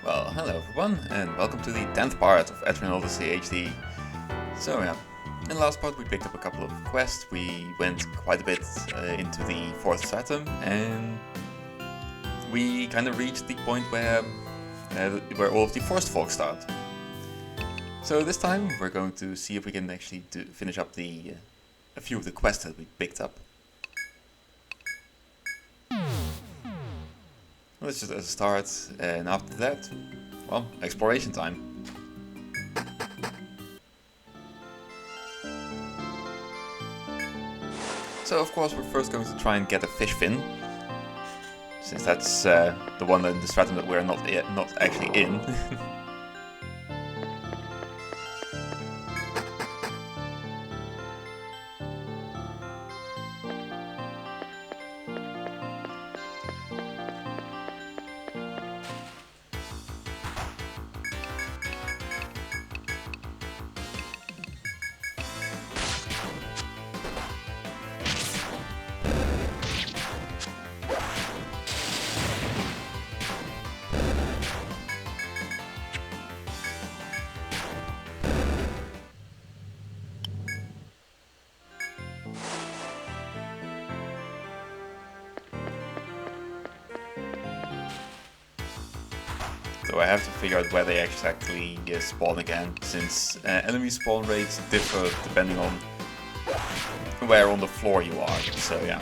Well, hello everyone, and welcome to the 10th part of Etrian Odyssey HD. So yeah, in the last part we picked up a couple of quests, we went quite a bit into the 4th stratum, and we kind of reached the point where all of the forest folk start. So this time we're going to see if we can actually finish up a few of the quests that we picked up. Let's just start, and after that, well, exploration time. So of course we're first going to try and get a fish fin, since that's the one in the stratum that we're not actually in. So I have to figure out where they exactly spawn again, since enemy spawn rates differ depending on where on the floor you are, so yeah.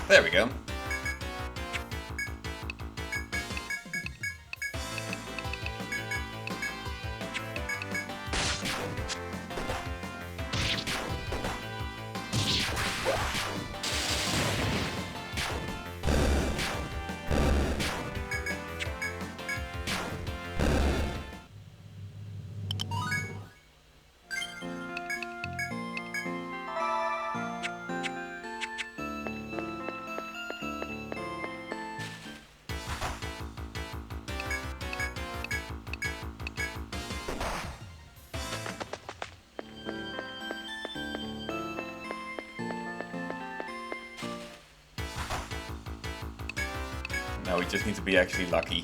There we go. Now we just need to be actually lucky.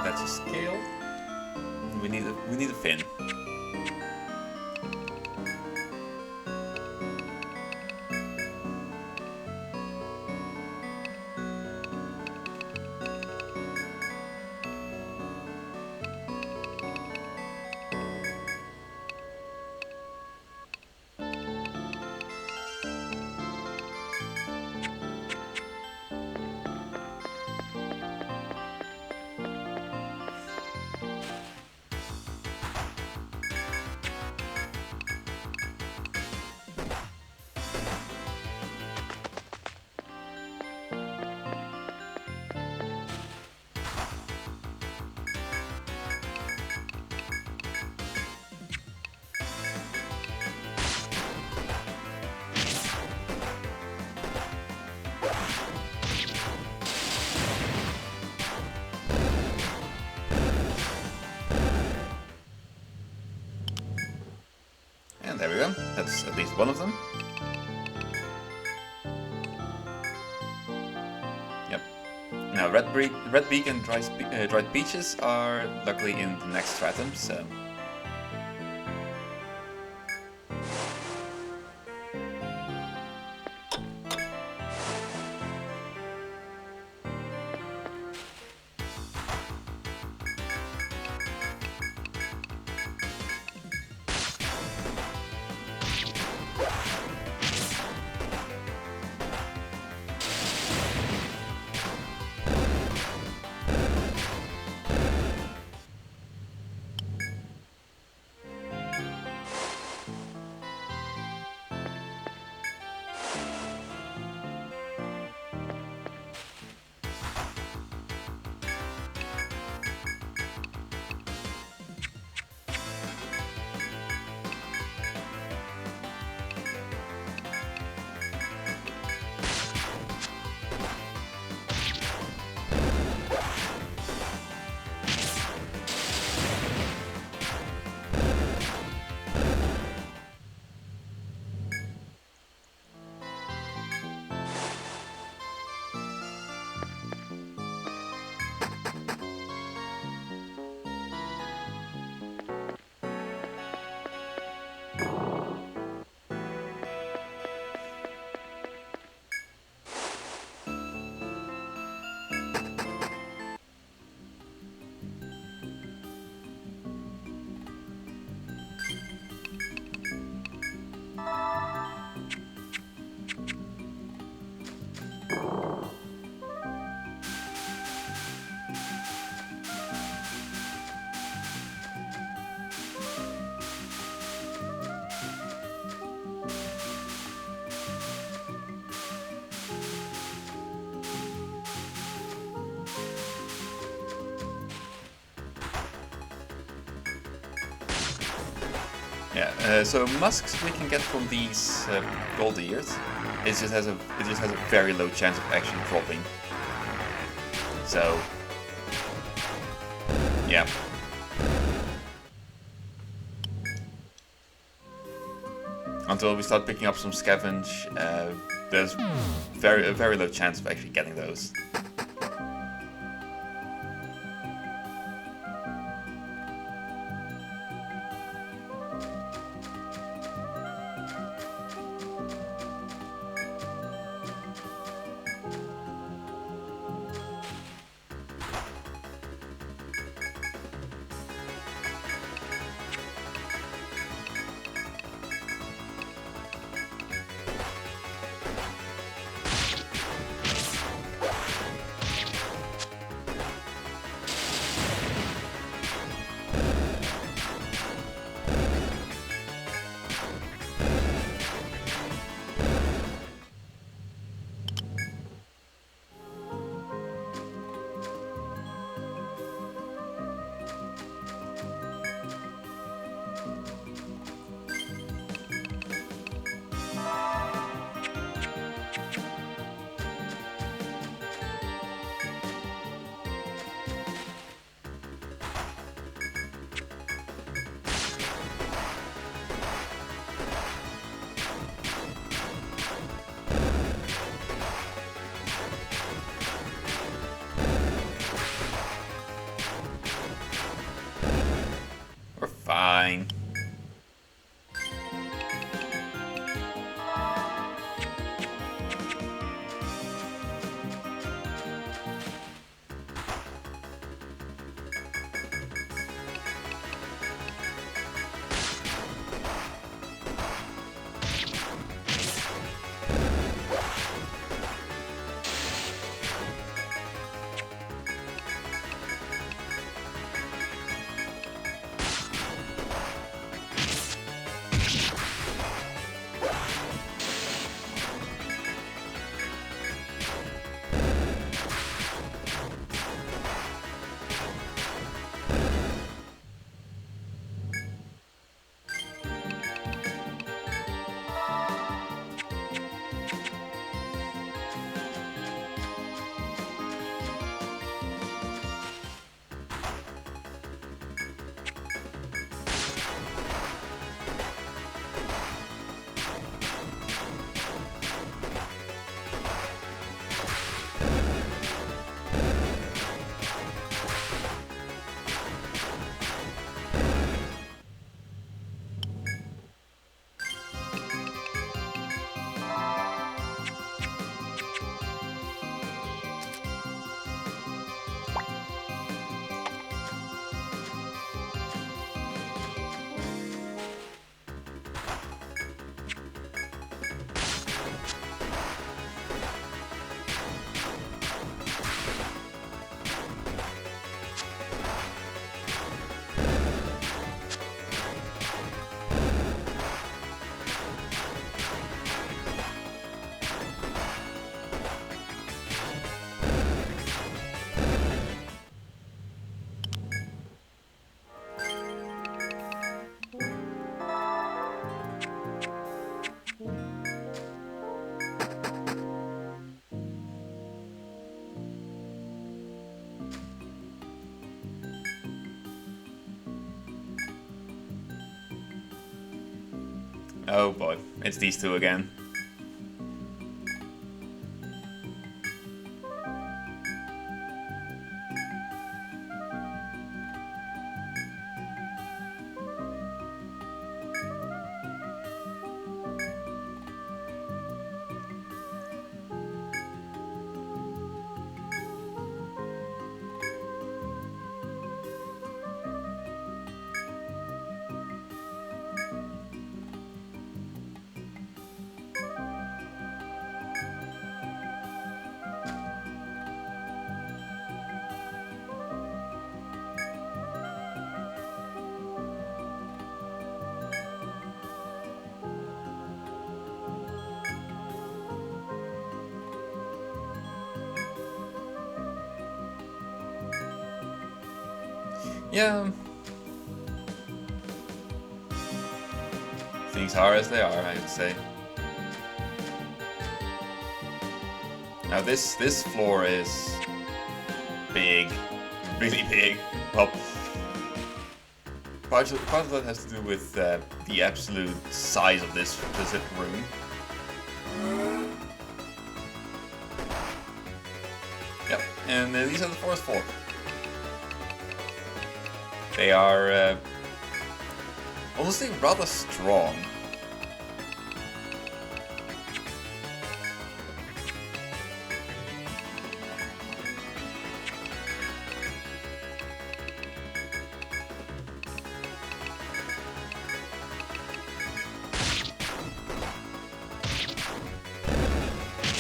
That's a scale. We need a fin. towards at least one of them. Yep. Now, Red Beak and Dried Peaches are luckily in the next stratum, so... Yeah, so musks we can get from these gold ears. It just has a very low chance of actually dropping. So yeah. Until we start picking up some scavenge, there's a very low chance of actually getting those. Oh boy, it's these two again. Yeah. Things are as they are, I would say. Now this floor is big, really big. Well, part of that has to do with the absolute size of this room. Yep, and these are the fourth floor. They are honestly rather strong.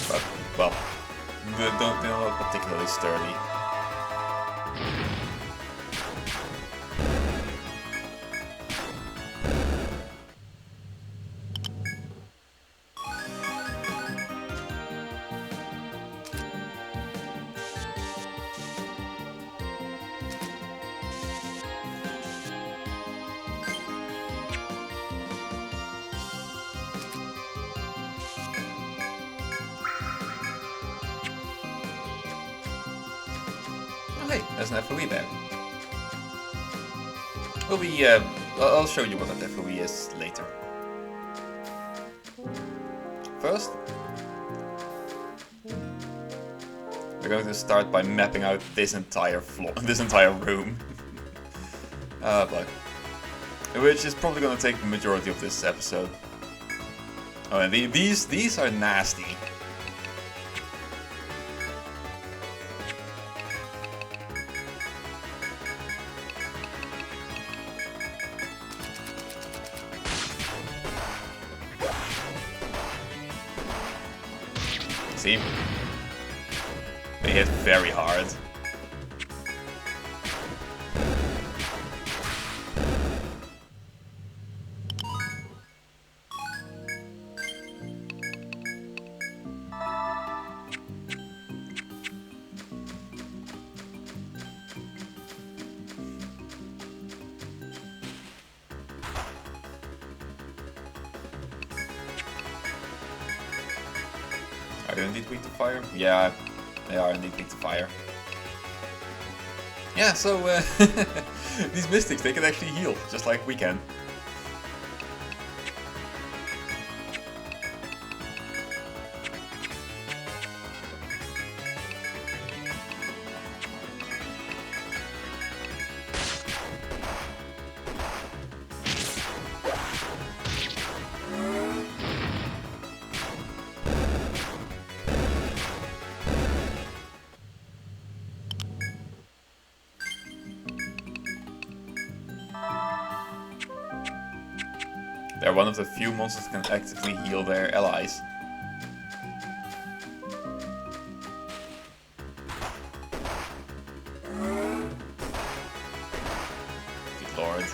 But, well, they're not particularly sturdy. Hey, there's an FOE there. We'll be, I'll show you what that FOE is later. First, we're going to start by mapping out this entire floor, this entire room. But which is probably going to take the majority of this episode. Oh, and these are nasty. See? They hit very hard. Are they indeed weak to fire? Yeah, they are indeed weak to fire. Yeah, so these mystics, they can actually heal, just like we can. They're one of the few monsters that can actively heal their allies. Good lord.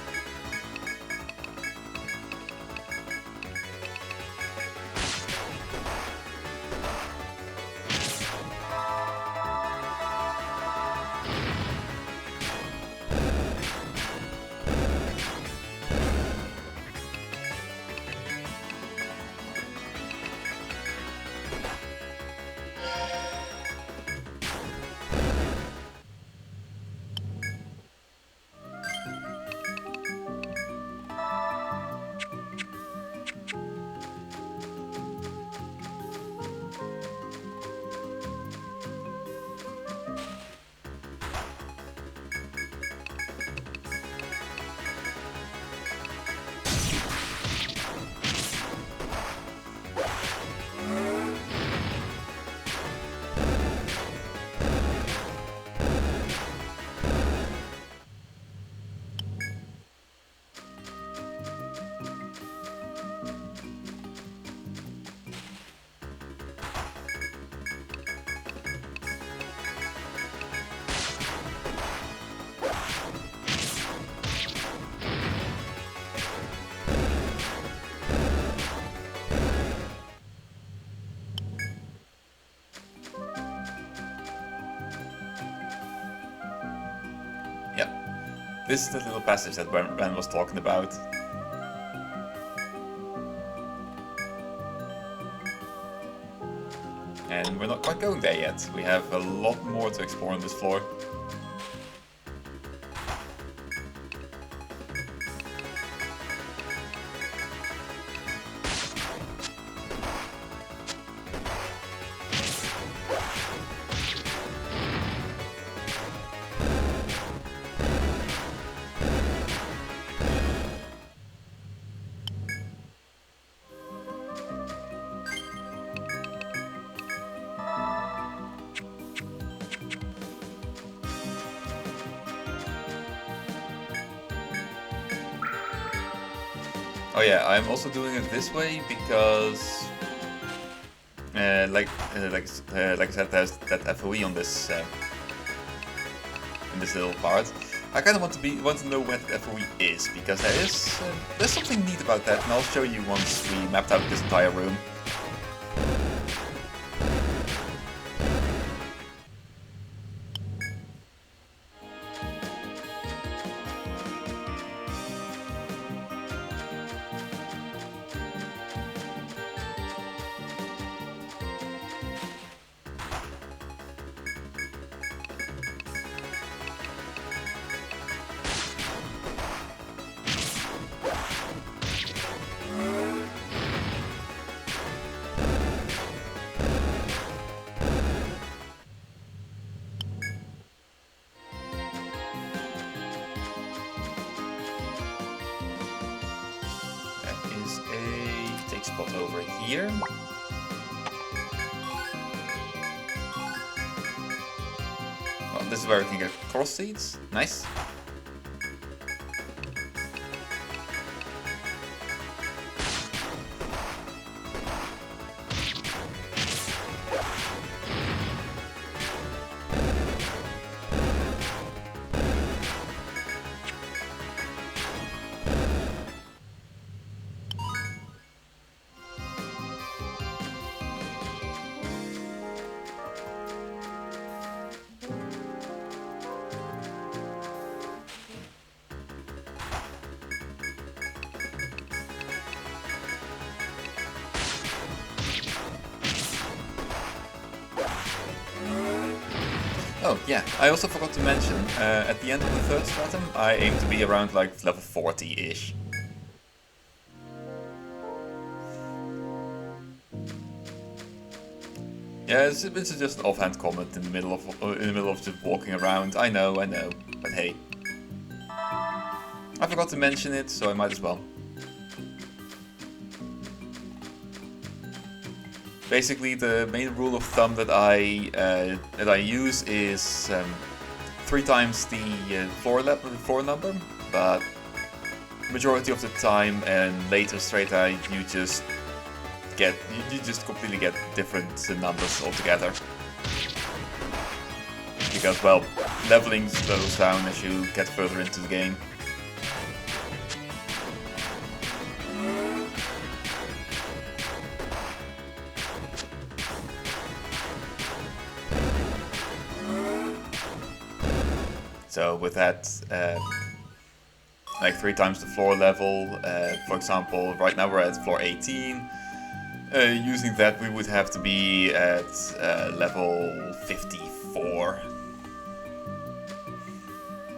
This is the little passage that Ren was talking about. And we're not quite going there yet. We have a lot more to explore on this floor. Oh yeah, I'm also doing it this way because, like I said, there's that FOE on this in this little part. I kind of want to know where the FOE is, because there's something neat about that, and I'll show you once we mapped out this entire room. Spot over here. Well, this is where we can get cross seeds. Nice. Oh yeah, I also forgot to mention, at the end of the third stratum, I aim to be around like level 40-ish. Yeah, it's just an offhand comment in the middle of just walking around. I know, but hey, I forgot to mention it, so I might as well. Basically, the main rule of thumb that I use is 3 times the floor number, but majority of the time and later strata you just completely get different numbers altogether. Because, well, leveling slows down as you get further into the game. So with that, like 3 times the floor level, for example, right now we're at floor 18. Using that, we would have to be at level 54.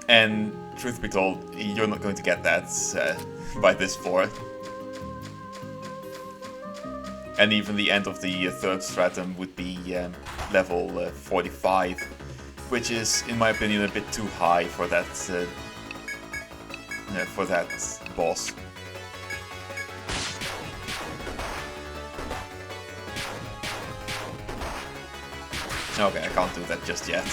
And truth be told, you're not going to get that by this floor. And even the end of the third stratum would be level 45. Which is, in my opinion, a bit too high for that boss. Okay, I can't do that just yet.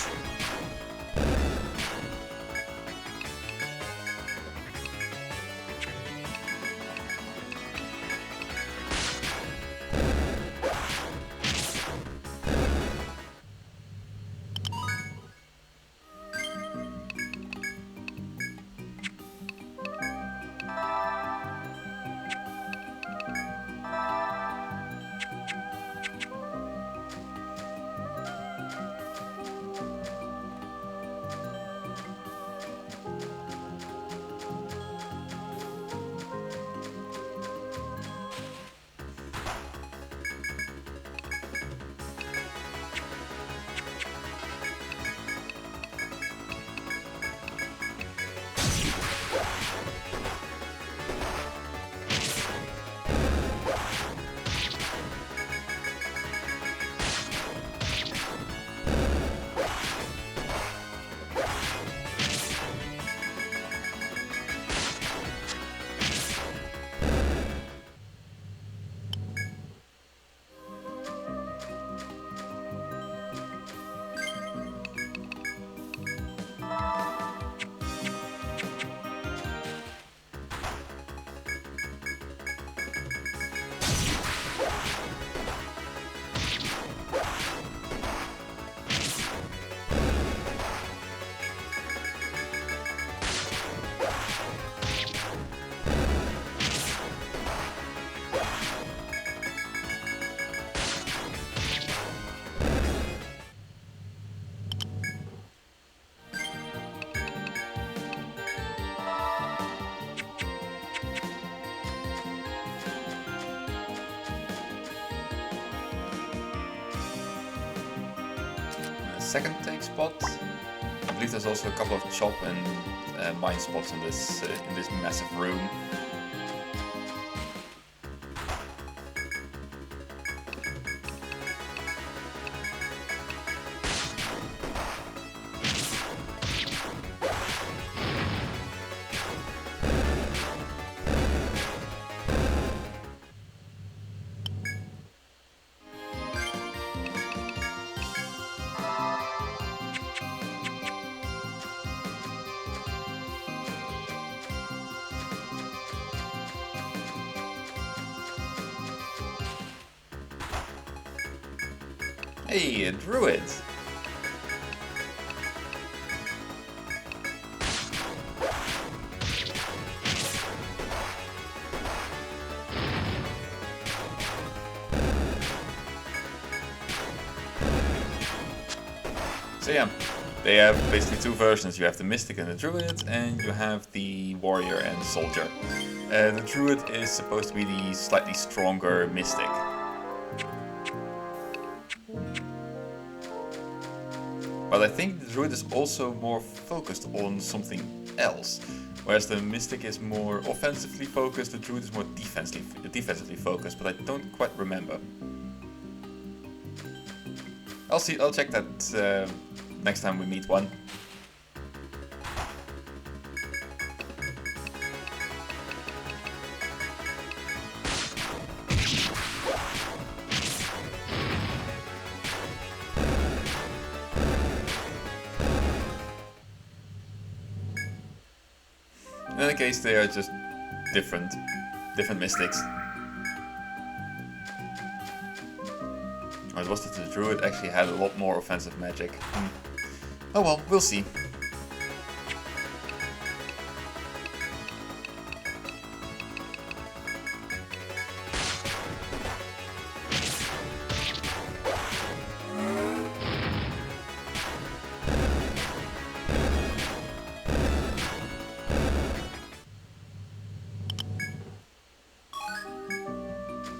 second take spot. I believe there's also a couple of chop and mine spots in this massive room. Hey, a druid! So yeah, they have basically two versions. You have the Mystic and the Druid, and you have the Warrior and Soldier. The Druid is supposed to be the slightly stronger Mystic. But I think the Druid is also more focused on something else. Whereas the Mystic is more offensively focused, the Druid is more defensively focused, but I don't quite remember. I'll check that next time we meet one. In any case, they are just different mystics. Or it was that the Druid actually had a lot more offensive magic. Oh well, we'll see.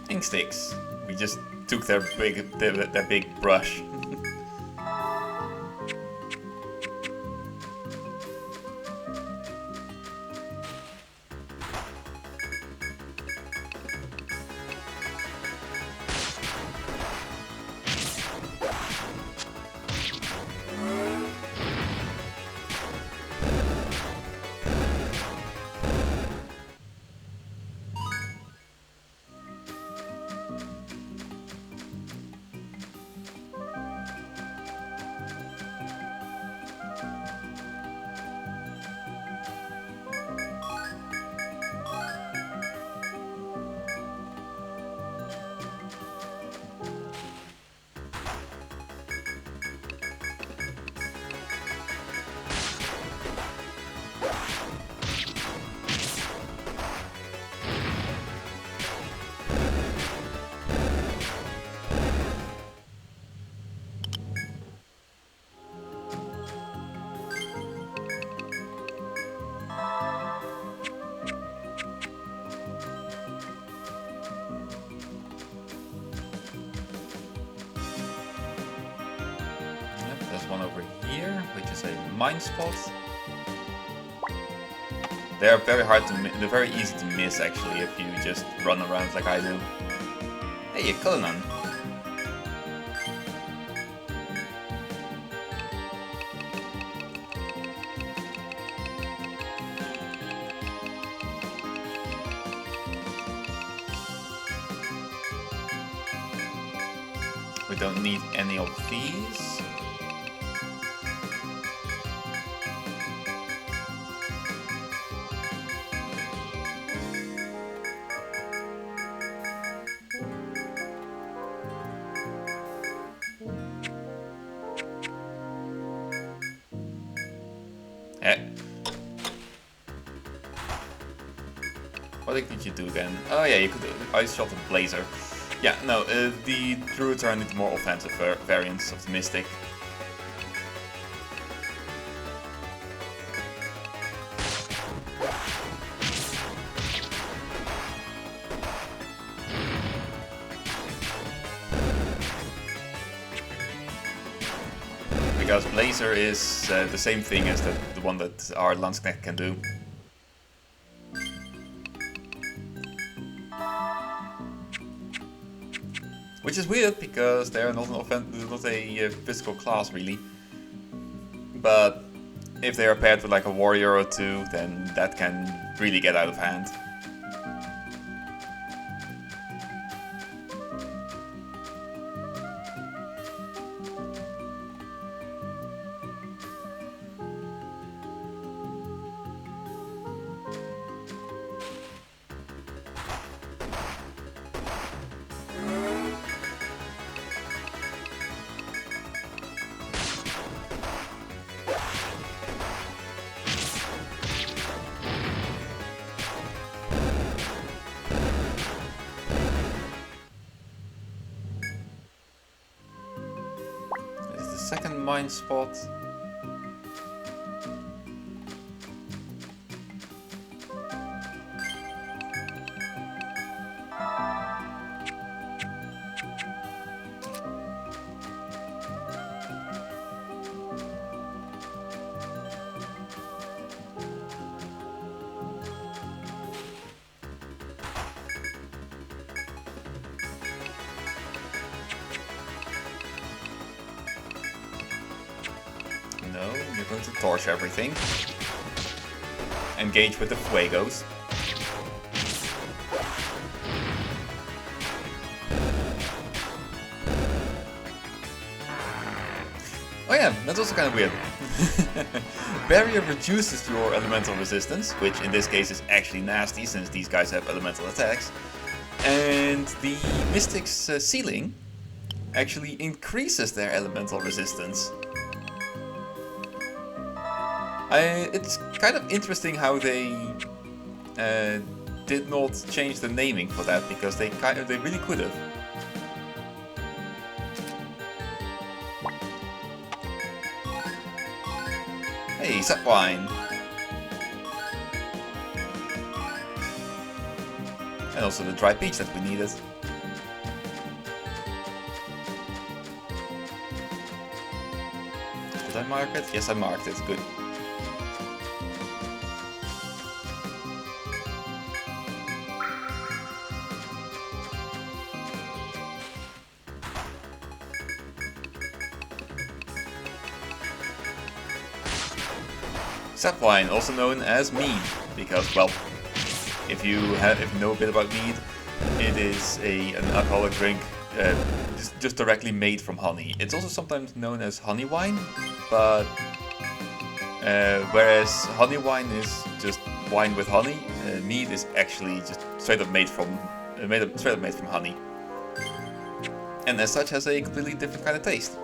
Ink sticks. We just took their big brush. One over here, which is a mine spot. They are very they're very easy to miss actually if you just run around like I do. Hey, a Cullinan. We don't need any of these. What did you do then? Oh yeah, you could ice shot a blazer. Yeah, no, the druids are the more offensive variants of the mystic. because Blazer is the same thing as the one that our Landsknecht can do. Which is weird, because they're not a physical class, really. But if they are paired with like a warrior or two, then that can really get out of hand. Second mine spot. No, you're going to torch everything. Engage with the Fuegos. Oh yeah, that's also kind of weird. Barrier reduces your elemental resistance, which in this case is actually nasty since these guys have elemental attacks. And the Mystic's ceiling actually increases their elemental resistance. It's kind of interesting how they did not change the naming for that, because they really could have. Hey, Sapwine! And also the dry peach that we needed. Did I mark it? Yes, I marked it. Good. Sapwine, also known as mead, because, well, if you know a bit about mead, it is an alcoholic drink just directly made from honey. It's also sometimes known as honey wine, but whereas honey wine is just wine with honey, mead is actually just straight up made from honey, and as such has a completely different kind of taste.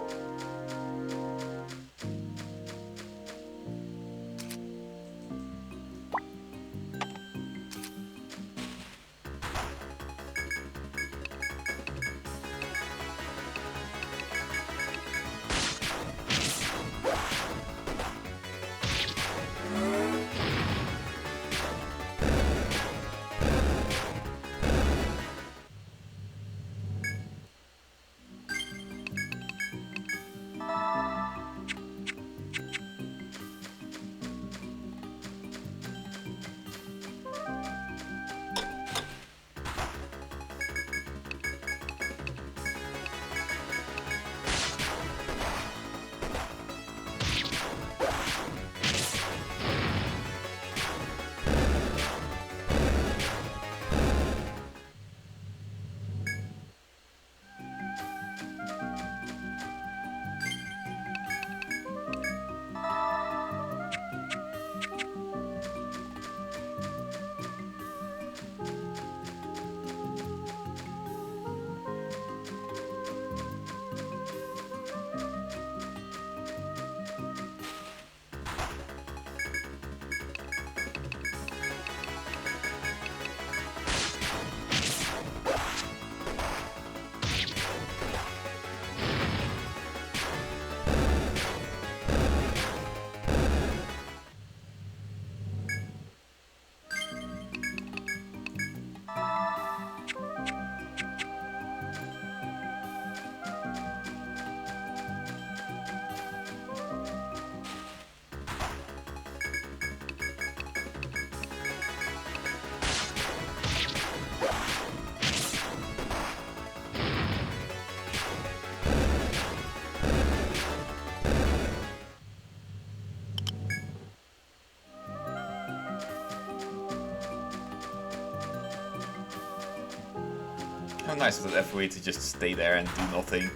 nice of that FOE to just stay there and do nothing.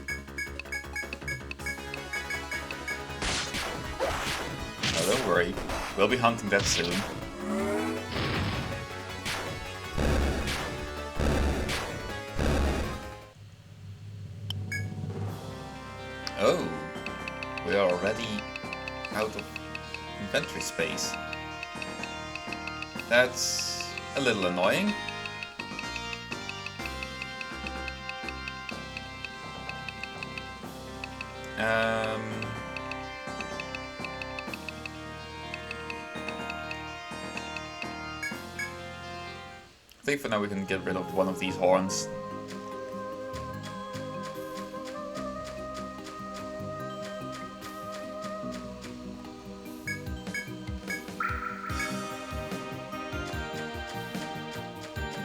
Oh, don't worry, we'll be hunting that soon. Oh, we are already out of inventory space. That's a little annoying. I think for now we can get rid of one of these horns.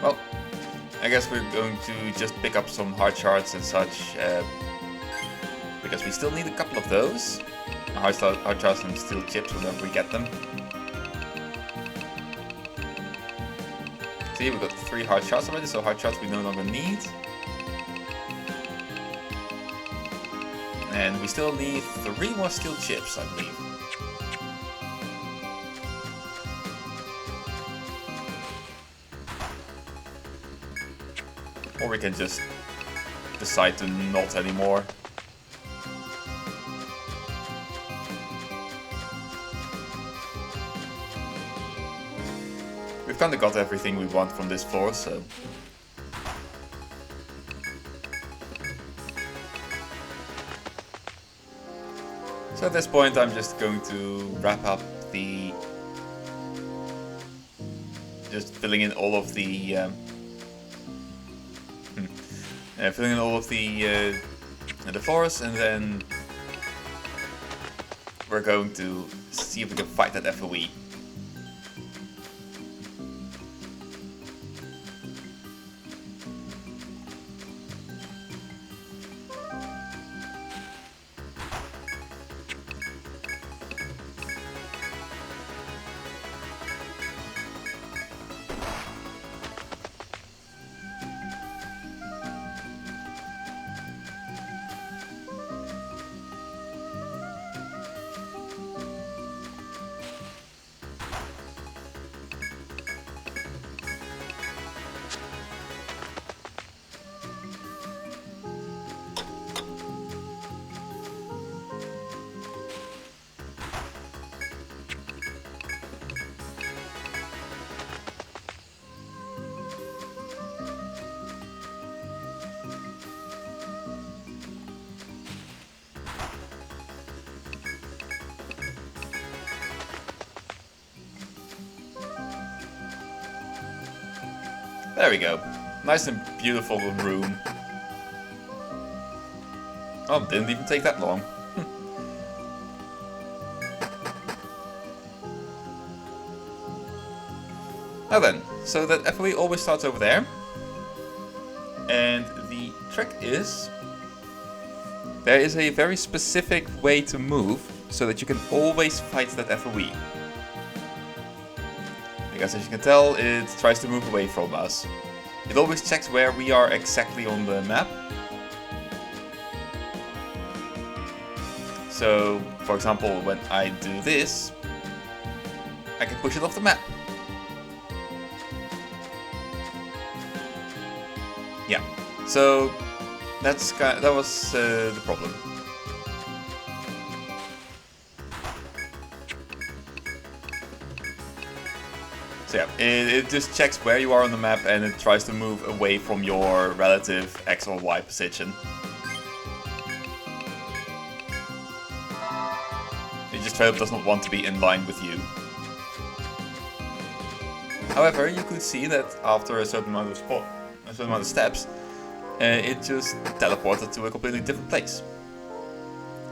Well, I guess we're going to just pick up some hard shards and such, because we still need a couple of those. Hard shards and steel chips whenever we get them. See, we've got 3 hard shards already, so hard shards we no longer need. And we still need 3 more steel chips, I believe. Or we can just decide to not anymore. We've kind of got everything we want from this floor, so... So at this point I'm just going to wrap up the... just filling in all of the... filling in all of the floors, and then we're going to see if we can fight that FOE. There we go. Nice and beautiful room. Oh, didn't even take that long. Now then, so that FOE always starts over there. And the trick is... there is a very specific way to move so that you can always fight that FOE. Because as you can tell, it tries to move away from us. It always checks where we are exactly on the map. So, for example, when I do this, I can push it off the map. Yeah, so that was the problem. So yeah, it just checks where you are on the map and it tries to move away from your relative X or Y position. It just does not want to be in line with you. However, you could see that after a certain amount of steps, it just teleported to a completely different place.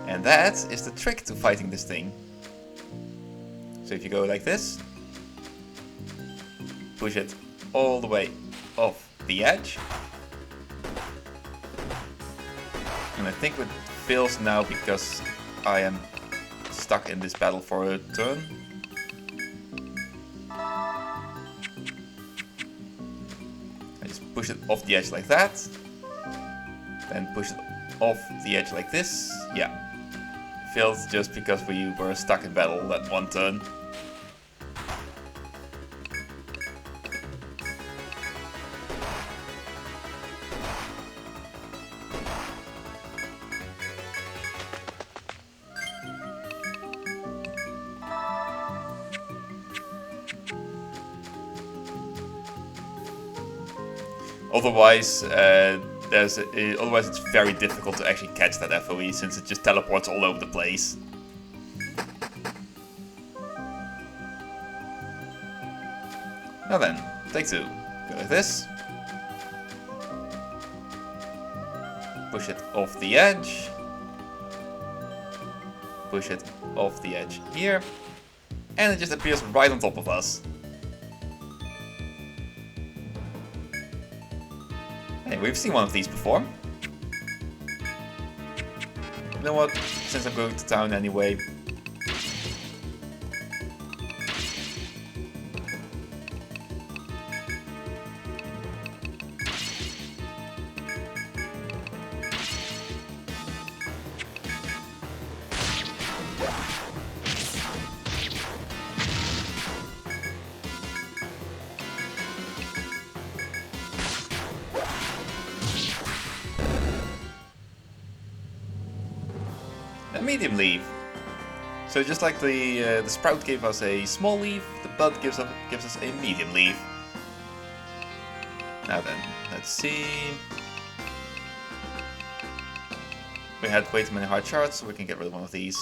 And that is the trick to fighting this thing. So if you go like this, push it all the way off the edge. And I think it fails now because I am stuck in this battle for a turn. I just push it off the edge like that. Then push it off the edge like this. Yeah. Failed just because we were stuck in battle that one turn. Otherwise, otherwise it's very difficult to actually catch that FOE since it just teleports all over the place. Now then, take two. Go like this. Push it off the edge. Push it off the edge here. And it just appears right on top of us. Hey, we've seen one of these before. You know what? Since I'm going to town anyway. A medium leaf. So just like the sprout gave us a small leaf, the bud gives us a medium leaf. Now then, let's see. We had way too many hard shards, so we can get rid of one of these.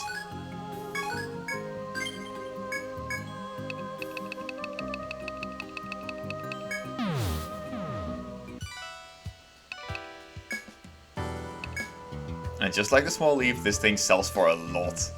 And just like the small leaf, this thing sells for a lot.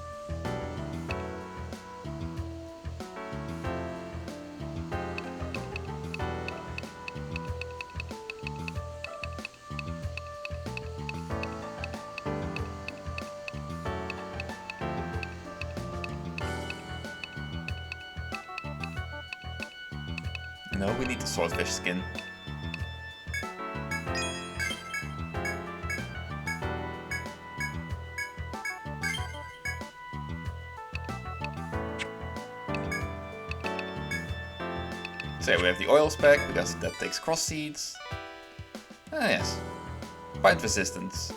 No, we need the swordfish skin. So we have the oil spec, because that takes cross seeds. Ah yes, fight resistance.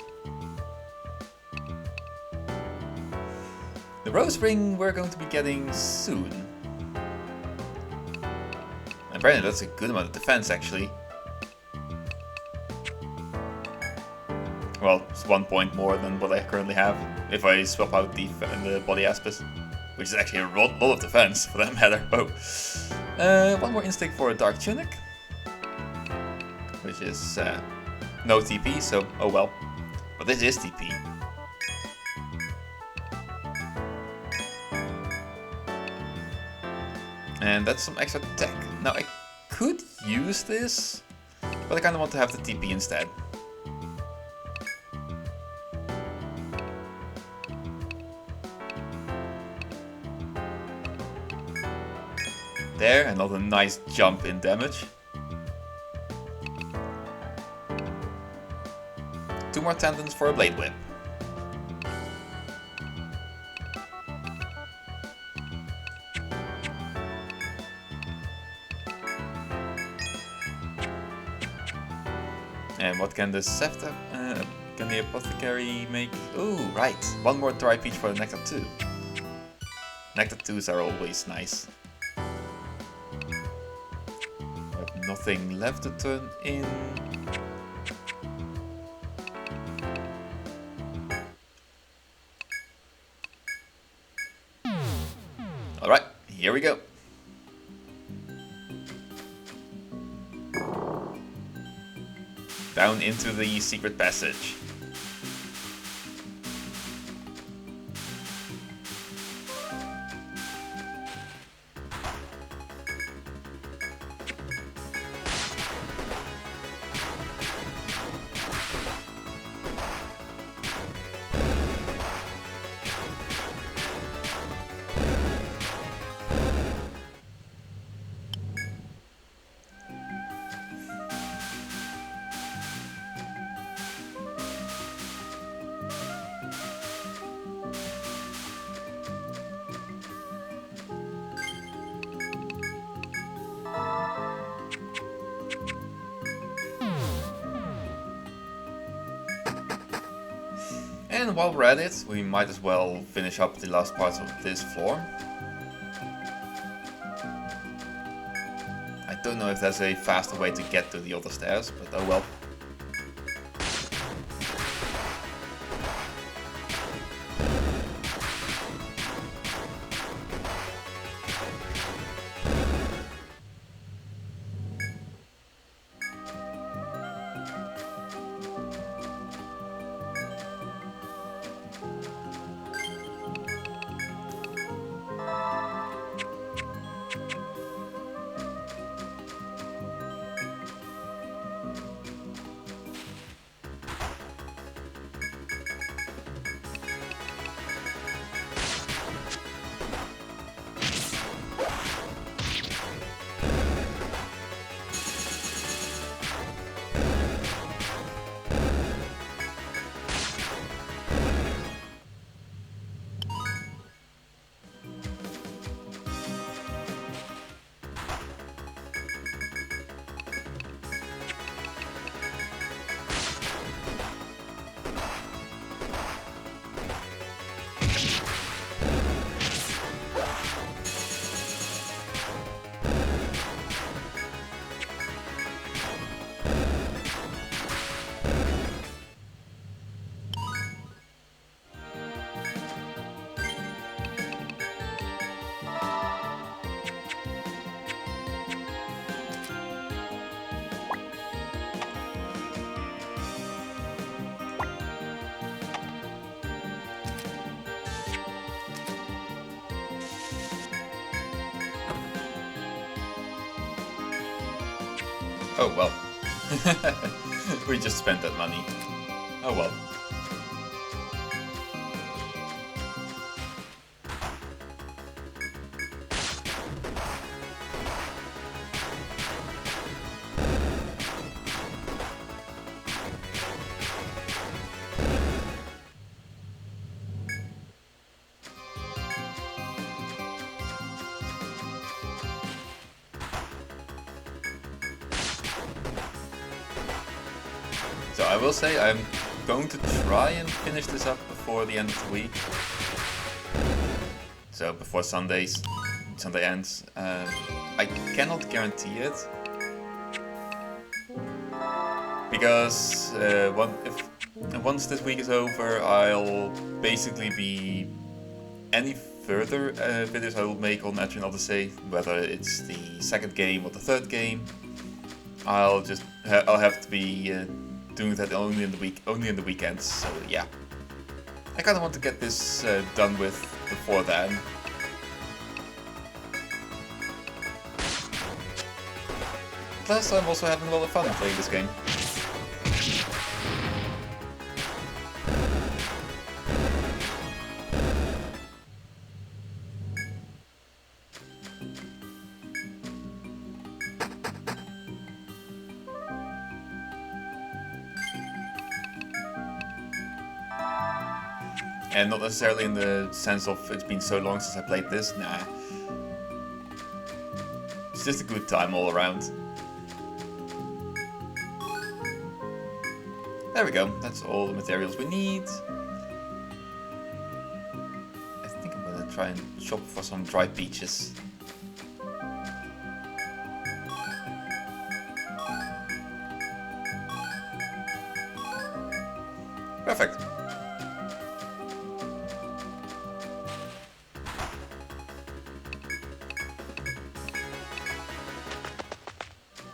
The rose ring we're going to be getting soon. And apparently that's a good amount of defense actually. Well, it's 1 point more than what I currently have, if I swap out the body aspect. Which is actually a lot of defense, for that matter. Oh. One more instinct for a Dark Tunic. Which is no TP, so oh well. But this is TP. And that's some extra tech. Now I could use this, but I kind of want to have the TP instead. There, another nice jump in damage. 2 more tendons for a blade whip. And what can the can the apothecary make? Oh, right. 1 more dry peach for the Nectar 2. Nectar 2s are always nice. Nothing left to turn in. Alright, here we go. Down into the secret passage. And while we're at it, we might as well finish up the last parts of this floor. I don't know if there's a faster way to get to the other stairs, but oh well. Oh well. We just spent that money. Oh well. So I will say I'm going to try and finish this up before the end of the week. So before Sunday ends. I cannot guarantee it. Because once this week is over, I'll basically be any further videos I will make on Etrian Odyssey, whether it's the second game or the third game. I'll have to be doing that only in the weekends. So yeah, I kind of want to get this done with before then. Plus, I'm also having a lot of fun playing this game. And not necessarily in the sense of it's been so long since I played this, nah. It's just a good time all around. There we go, that's all the materials we need. I think I'm gonna try and shop for some dried peaches. Perfect.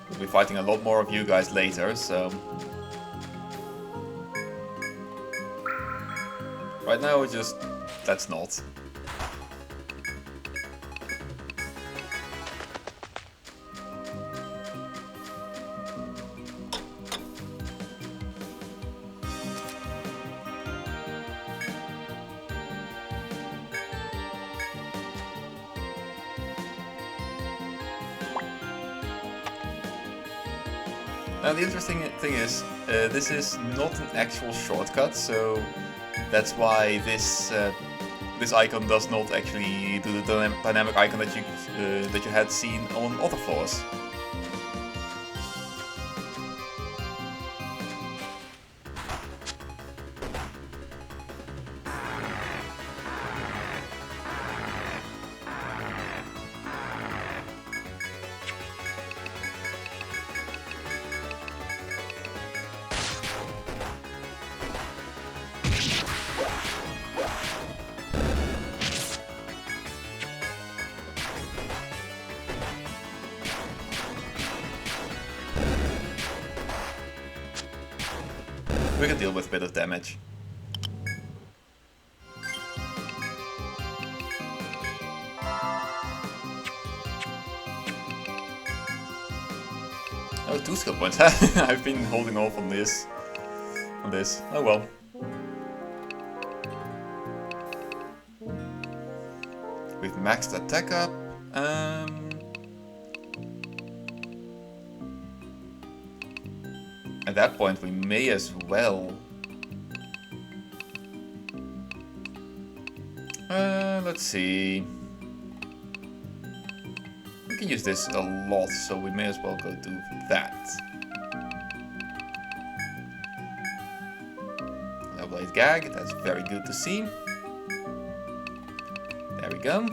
We'll be fighting a lot more of you guys later, so... Right now, let's not. Now the interesting thing is, this is not an actual shortcut, so that's why this icon does not actually do the dynamic icon that you had seen on other floors. we can deal with a bit of damage. Oh, 2 skill points. I've been holding off on this. Oh well. We've maxed attack up. At that point, we may as well. Let's see. We can use this a lot, so we may as well go do that. Level 8 gag, that's very good to see. There we go.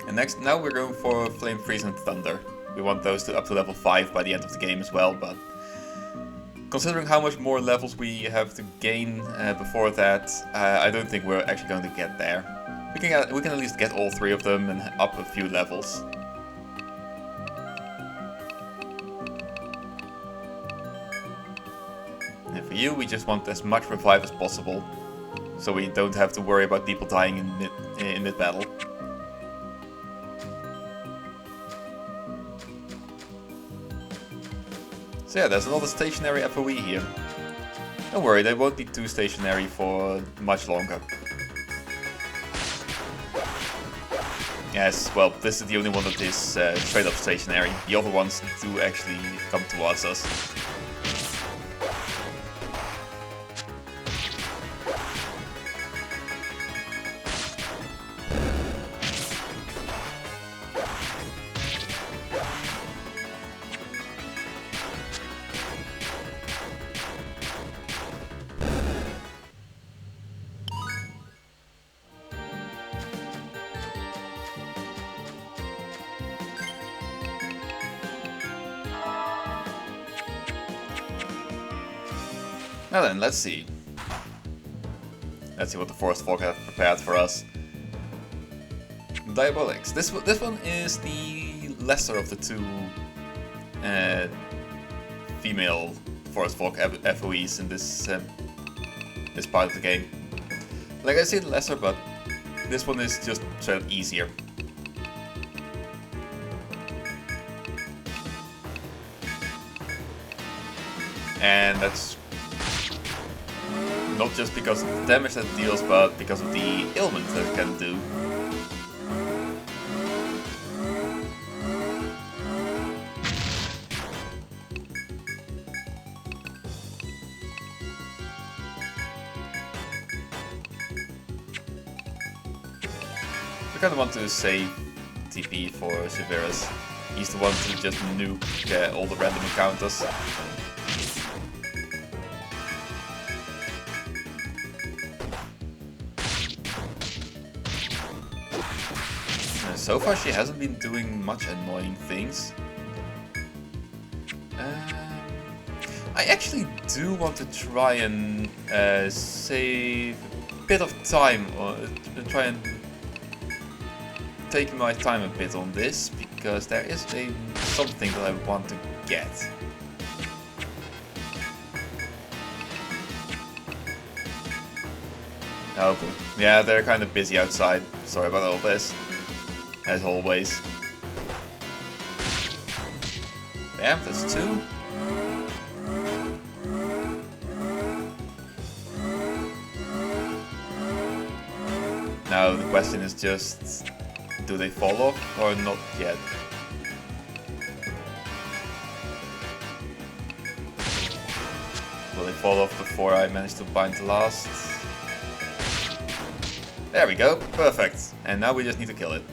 And now we're going for Flame Freeze and Thunder. We want those to up to level 5 by the end of the game as well, but considering how much more levels we have to gain before that, I don't think we're actually going to get there. We can at least get all 3 of them and up a few levels. And for you, we just want as much revive as possible, so we don't have to worry about people dying in mid-battle. So yeah, there's another stationary FOE here. Don't worry, they won't be too stationary for much longer. Yes, well, this is the only one that is straight up stationary. The other ones do actually come towards us. Now then, let's see. Let's see what the Forest Folk have prepared for us. Diabolics. This one is the lesser of the 2 female Forest Folk FOEs in this part of the game. Like I said, lesser, but this one is just straight up easier. And that's not just because of the damage that it deals, but because of the ailment that it can do. I kind of want to save TP for Severus. He's the one to just nuke all the random encounters. So far she hasn't been doing much annoying things. I actually do want to try and save a bit of time, or try and take my time a bit on this, because there is something that I want to get. Oh, yeah, they're kind of busy outside. Sorry about all this. As always. Bam, that's 2. Now the question is just, do they fall off or not yet? Will they fall off before I manage to bind the last? There we go, perfect. And now we just need to kill it.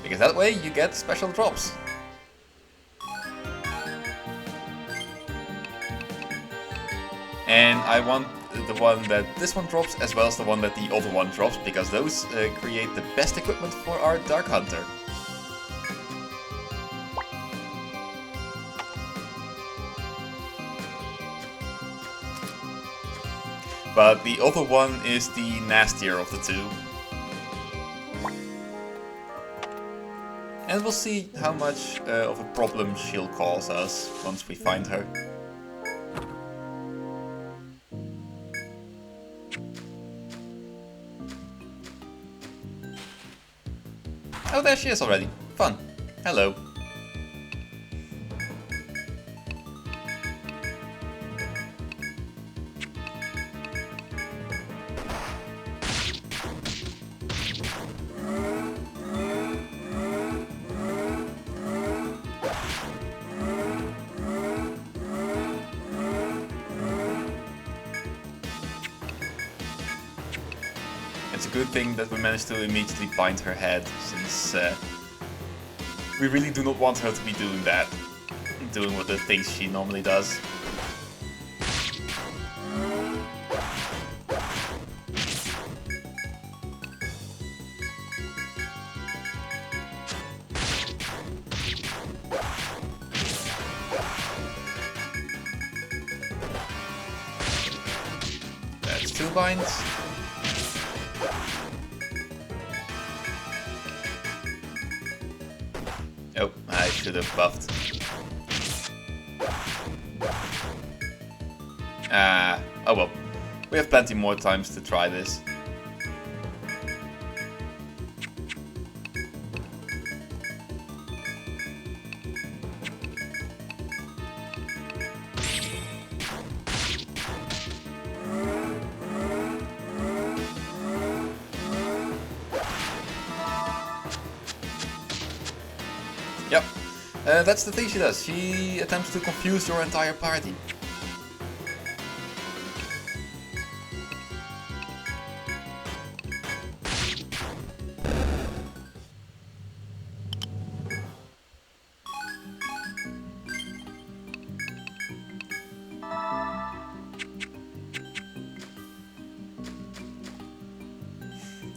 Because that way you get special drops. And I want the one that this one drops as well as the one that the other one drops, because those create the best equipment for our Dark Hunter. but the other one is the nastier of the two. And we'll see how much of a problem she'll cause us once we find her. Oh, there she is already. Fun. Hello. It's a good thing that we managed to immediately bind her head, since we really do not want her to be doing that. Doing what the things she normally does. That's 2 binds. Oh, I should have buffed. Oh well. We have plenty more times to try this. Yep, that's the thing she does. She attempts to confuse your entire party.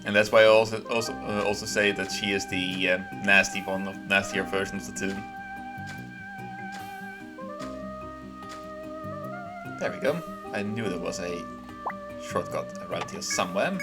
And that's why I also say that she is the nastier version of the two. There we go. I knew there was a shortcut around here somewhere.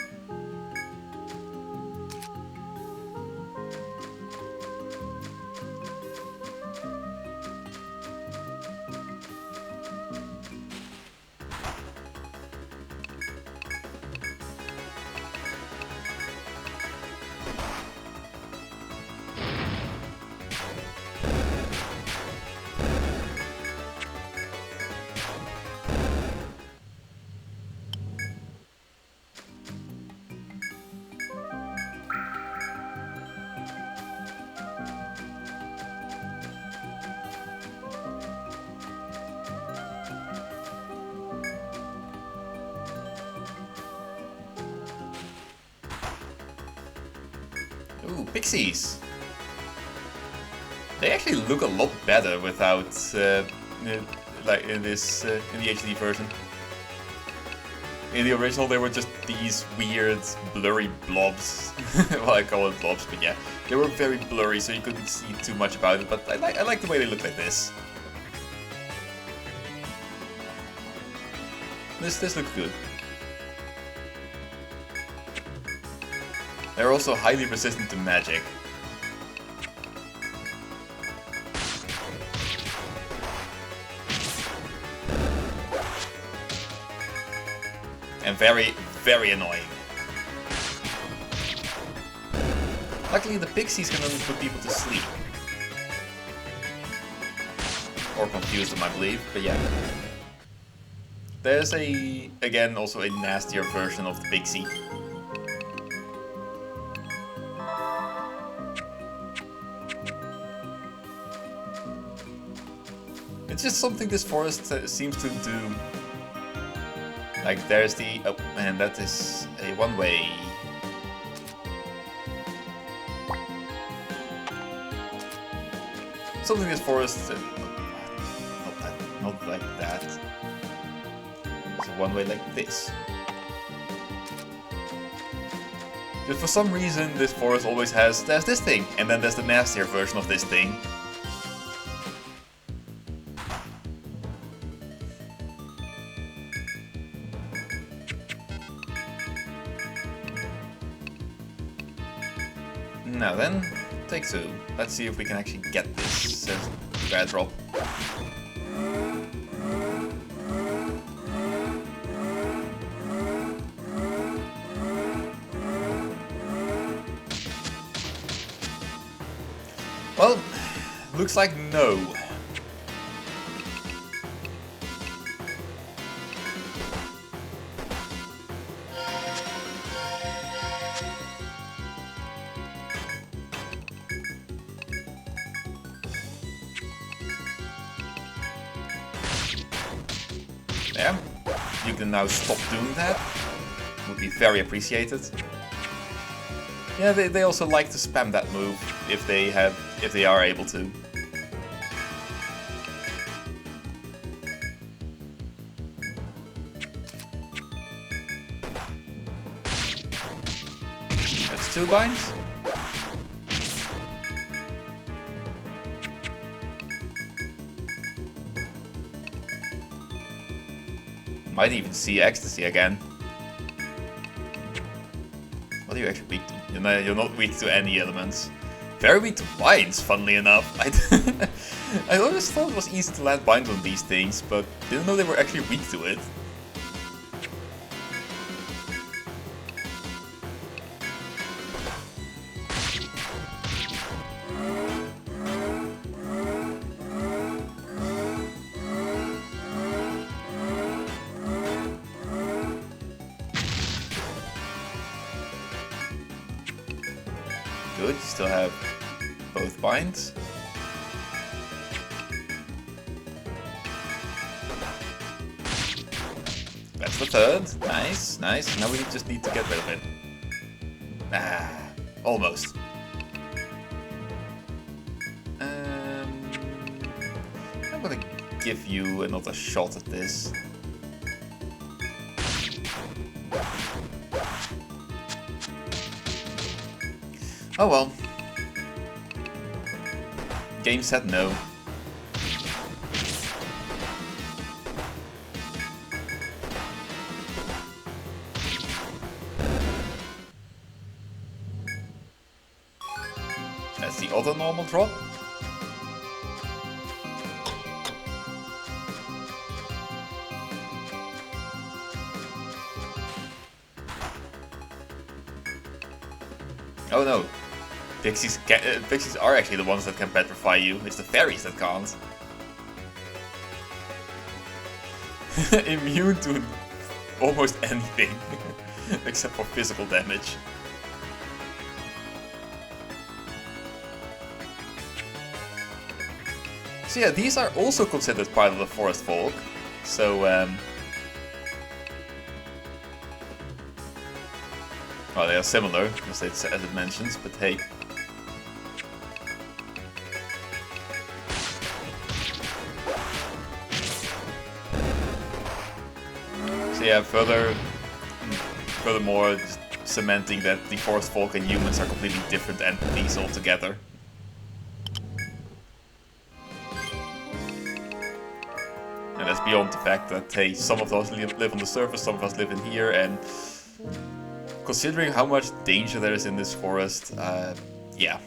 Ooh, pixies! They actually look a lot better without, like in this, in the HD version. In the original they were just these weird, blurry blobs. Well, I call it blobs, but yeah. They were very blurry, so you couldn't see too much about it, but I like the way they look like this. This looks good. They're also highly resistant to magic. And very, very annoying. Luckily the pixies can only put people to sleep. Or confuse them, I believe, but yeah. There's again, also a nastier version of the pixie. It's just something this forest seems to do. Like there's the... oh, and that is a one-way. Something this forest... not like that. It's a one-way like this. But for some reason this forest always has... there's this thing, and then there's the nastier version of this thing. Now then, take 2. Let's see if we can actually get this rare drop. Well, looks like no. There. You can now stop doing that. Would be very appreciated. Yeah, they also like to spam that move if they are able to. That's 2 binds. Might even see Ecstasy again. What are you actually weak to? You're not weak to any elements. Very weak to binds, funnily enough. I always thought it was easy to land binds on these things, but didn't know they were actually weak to it. Good, you still have both binds. That's the 3rd. Nice, nice. Now we just need to get rid of it. Ah, almost. I'm gonna give you another shot at this. Oh well. Game said no. That's the other normal drop. Oh no. Pixies are actually the ones that can petrify you. It's the fairies that can't. Immune to almost anything. Except for physical damage. So yeah, these are also considered part of the forest folk. So well, they are similar, as it mentions, but hey. So yeah, furthermore, just cementing that the forest folk and humans are completely different entities altogether. And that's beyond the fact that, hey, some of us live on the surface, some of us live in here, and considering how much danger there is in this forest, yeah.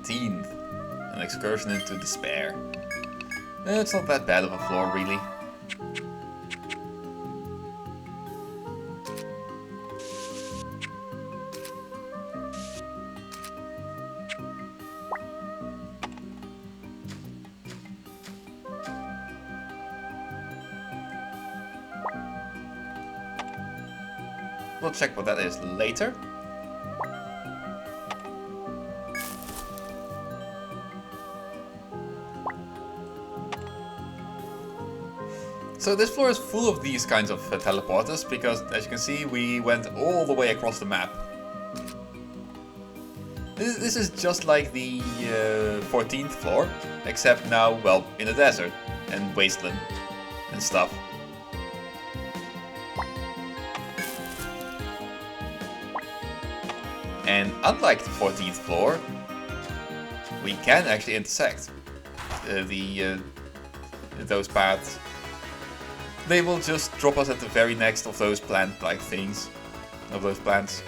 An excursion into despair. It's not that bad of a floor, really. We'll check what that is later. So this floor is full of these kinds of teleporters, because as you can see we went all the way across the map. This is just like the 14th floor, except now, well, in a desert and wasteland and stuff. And unlike the 14th floor, we can actually intersect those paths. They will just drop us at the very next of those plant-like things, of those plants.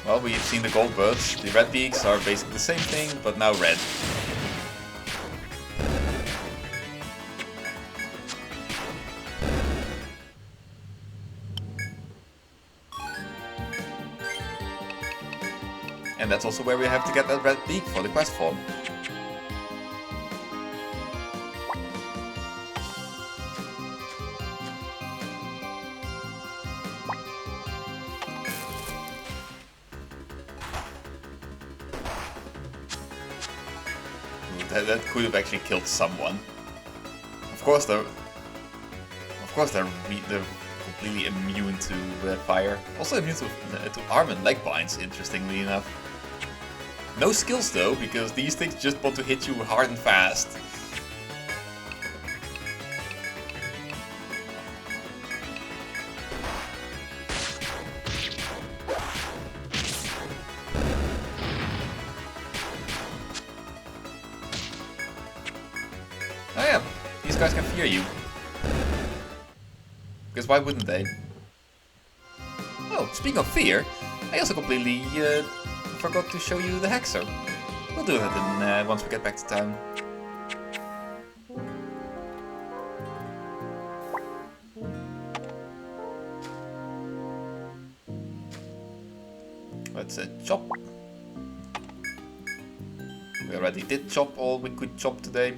Well, we've seen the gold birds. The red beaks are basically the same thing, but now red. And that's also where we have to get that red beak for the quest form. That could have actually killed someone. Of course, they're completely immune to fire. Also immune to arm and leg binds, interestingly enough. No skills though, because these things just want to hit you hard and fast. Oh yeah, these guys can fear you. Because why wouldn't they? Oh, speaking of fear, I also completely forgot to show you the Hexer. We'll do that once we get back to town. Let's chop. We already did chop all we could chop today.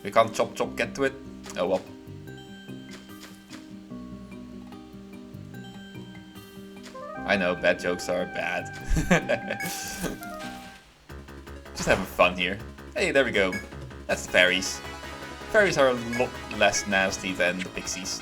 We can't chop, get to it. Oh well. I know, bad jokes are bad. Just having fun here. Hey, there we go. That's the fairies. Fairies are a lot less nasty than the pixies.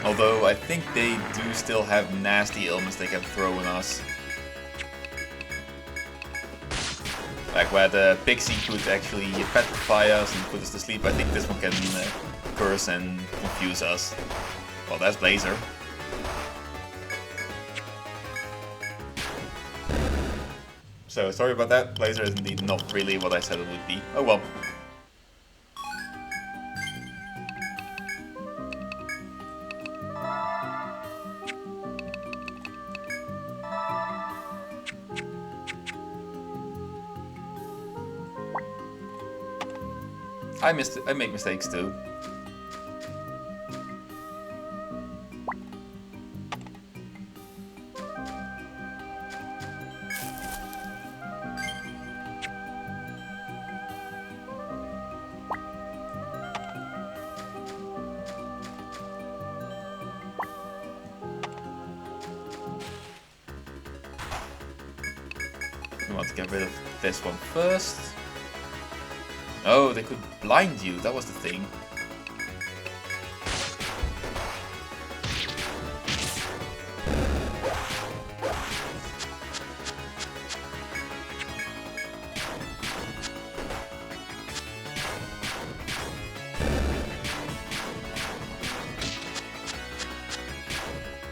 Although I think they do still have nasty ailments they can throw on us. Like where the pixie could actually petrify us and put us to sleep, I think this one can curse and confuse us. Well, that's Blazer. So sorry about that, Blazer is indeed not really what I said it would be. Oh well. I make mistakes too. We want to get rid of this one first. Oh, they could blind you, that was the thing.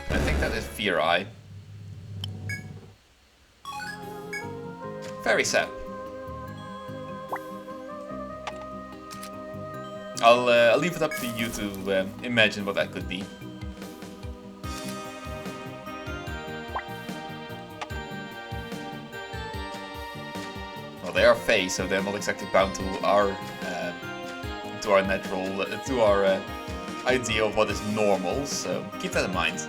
I think that is Fear Eye. Fairy Sap. I'll leave it up to you to imagine what that could be. Well, they are Fae, so they're not exactly bound to our natural, to our idea of what is normal. So keep that in mind.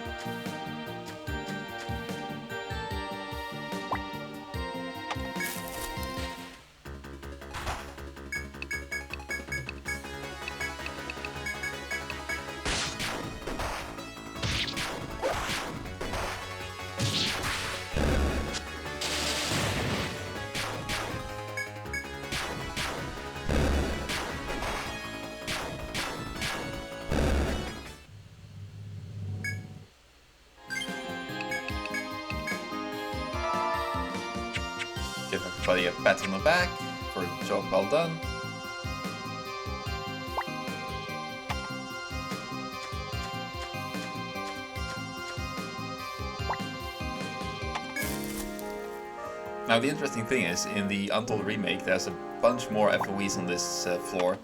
everybody a pat on the back for a job well done. Now the interesting thing is, in the Untold remake there's a bunch more FOEs on this floor.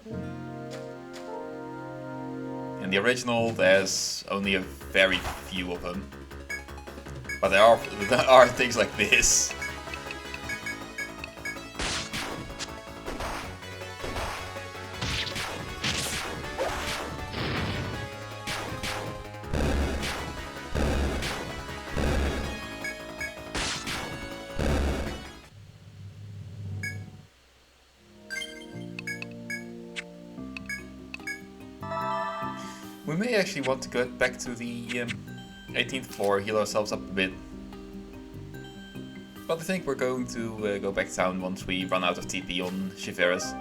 In the original there's only a very few of them. But there are things like this. We may actually want to go back to the 18th floor, heal ourselves up a bit. But I think we're going to go back down once we run out of TP on Shiveras.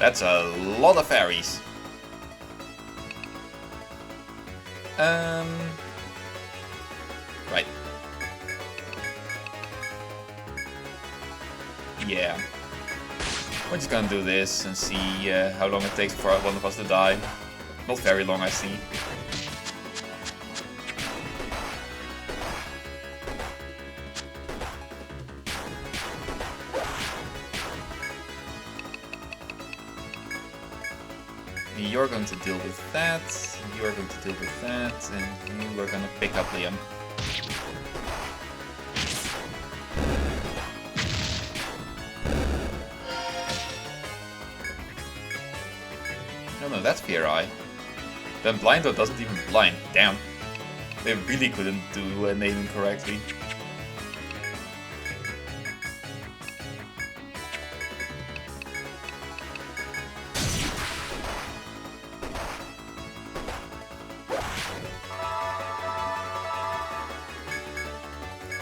That's a lot of fairies. Right. Yeah. We're just gonna do this and see how long it takes for one of us to die. Not very long, I see. You're going to deal with that, you're going to deal with that, and you are going to pick up Liam. No, that's PRI. Then Blindo doesn't even blind. Damn. They really couldn't do naming correctly.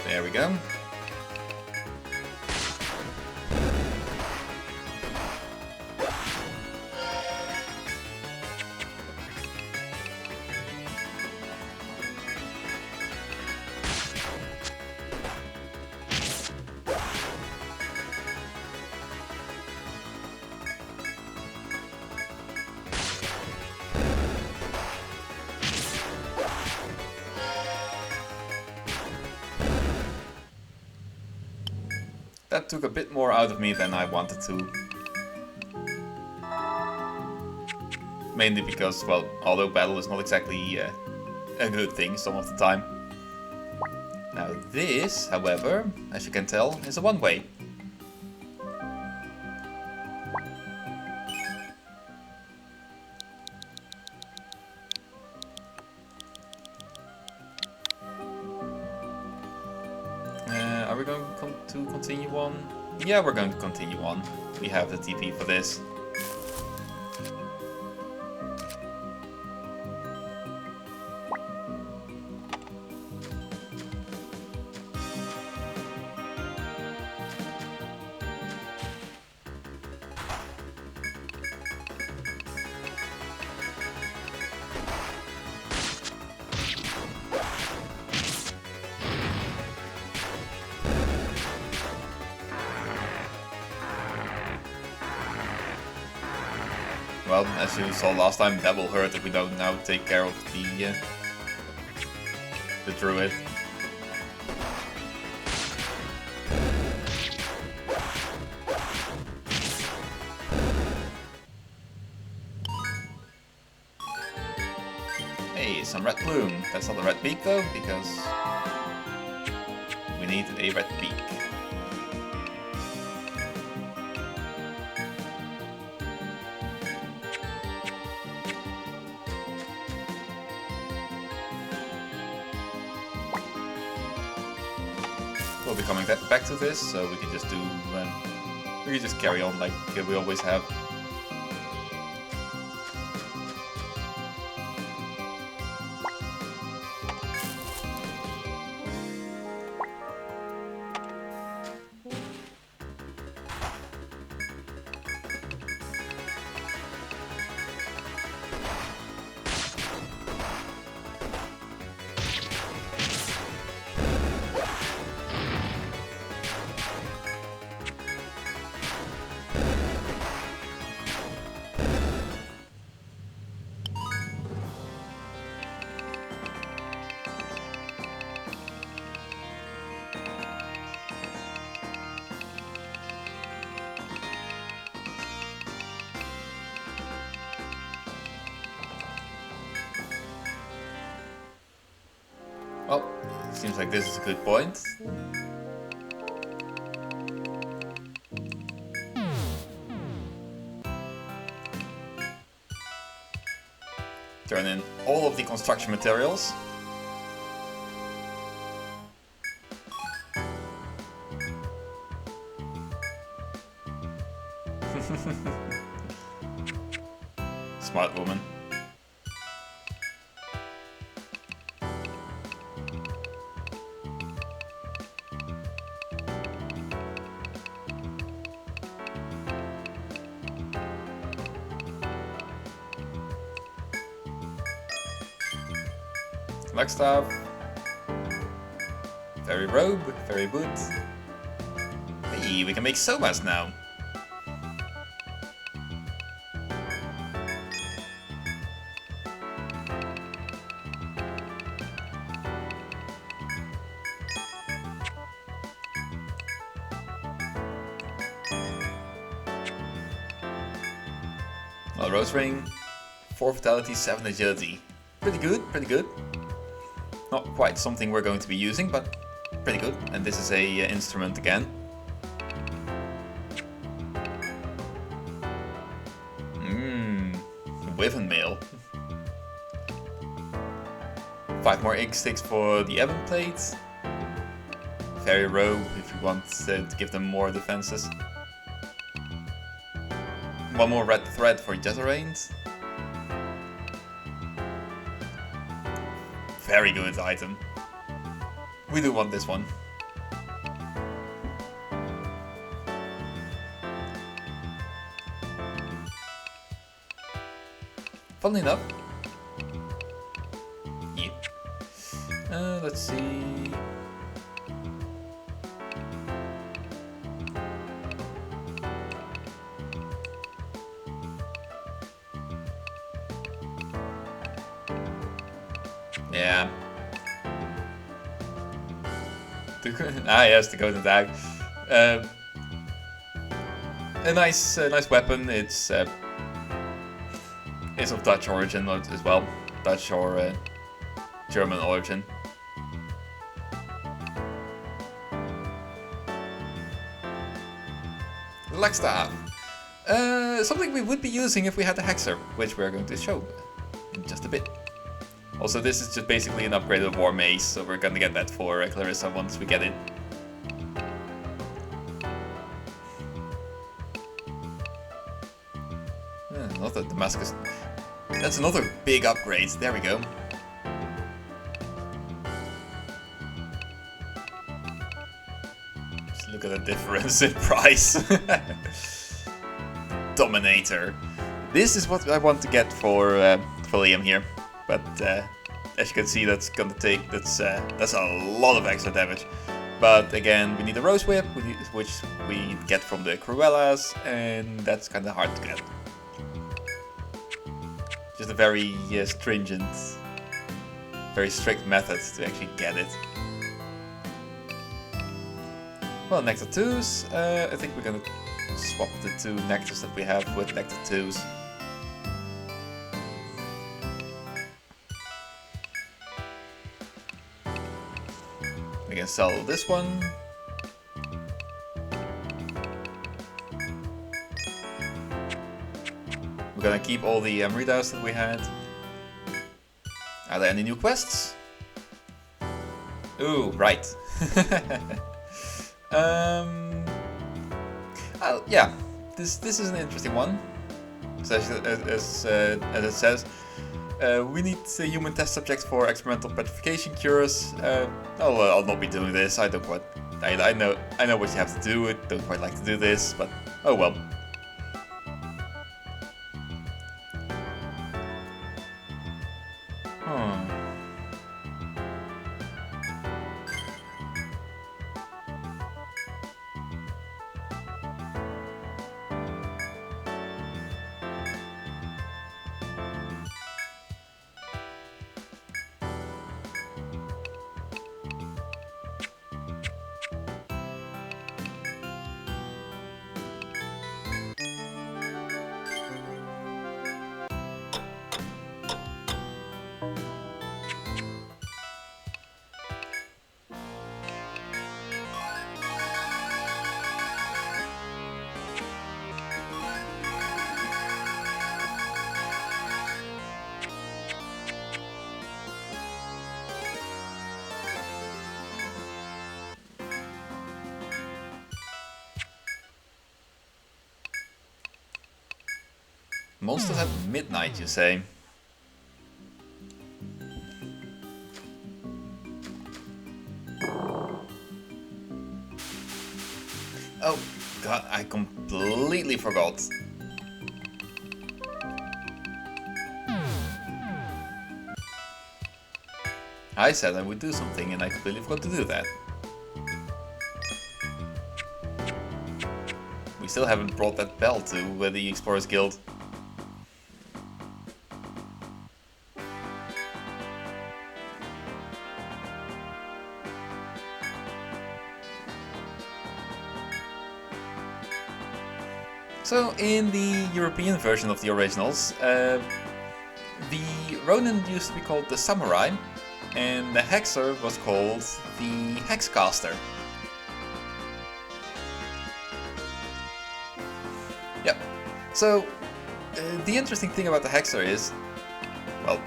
There we go. That took a bit more out of me than I wanted to. Mainly because, well, although battle is not exactly a good thing some of the time. Now this, however, as you can tell, is a one-way. Are we going to continue on? Yeah, we're going to continue on. We have the TP for this. Well, as you saw last time, that will hurt if we don't now take care of the druid. Hey, some red plume. That's not a red beak though, because we need a red beak. We'll be coming back to this, so we can just do, we can just carry on like we always have. Well, seems like this is a good point. Turn in all of the construction materials. Smart woman. Flagstaff. Fairy robe, fairy boot. Hey, we can make somas now. Well, Rose Ring, 4 vitality, 7 agility. Pretty good, pretty good. Not quite something we're going to be using, but pretty good. And this is a instrument again. Wyvern mail. 5 more ink sticks for the Ebon plate. Fairy robe if you want to give them more defenses. 1 more red thread for Jezerains. Very good item. We do want this one. Funnily enough. Yeah. Let's see. Yeah. Yes, the golden dag. A nice weapon. It's of Dutch origin as well, Dutch or German origin. Flagstaff. Something we would be using if we had the Hexer, which we're going to show in just a bit. Also, this is just basically an upgraded War Mace, so we're gonna get that for Clarissa once we get it. Another Damascus. That's another big upgrade. There we go. Just look at the difference in price. Dominator. This is what I want to get for Liam here. But as you can see, that's gonna take that's a lot of extra damage. But again, we need a Rose Whip, which we get from the Cruellas, and that's kind of hard to get. Just a very stringent, very strict method to actually get it. Well, Nectar 2s. I think we're gonna swap the 2 Nectars that we have with Nectar 2s. We can sell this one. We're gonna keep all the Amritas that we had. Are there any new quests? Ooh, right. Yeah, this is an interesting one. So as it says, we need human test subjects for experimental petrification cures. I'll not be doing this. I know what you have to do. I don't quite like to do this, but oh well. Monsters at midnight, you say? Oh god, I completely forgot. I said I would do something and I completely forgot to do that. We still haven't brought that bell to the Explorers Guild. So, in the European version of the originals, the Ronin used to be called the Samurai, and the Hexer was called the Hexcaster. Yep. So, the interesting thing about the Hexer is, well,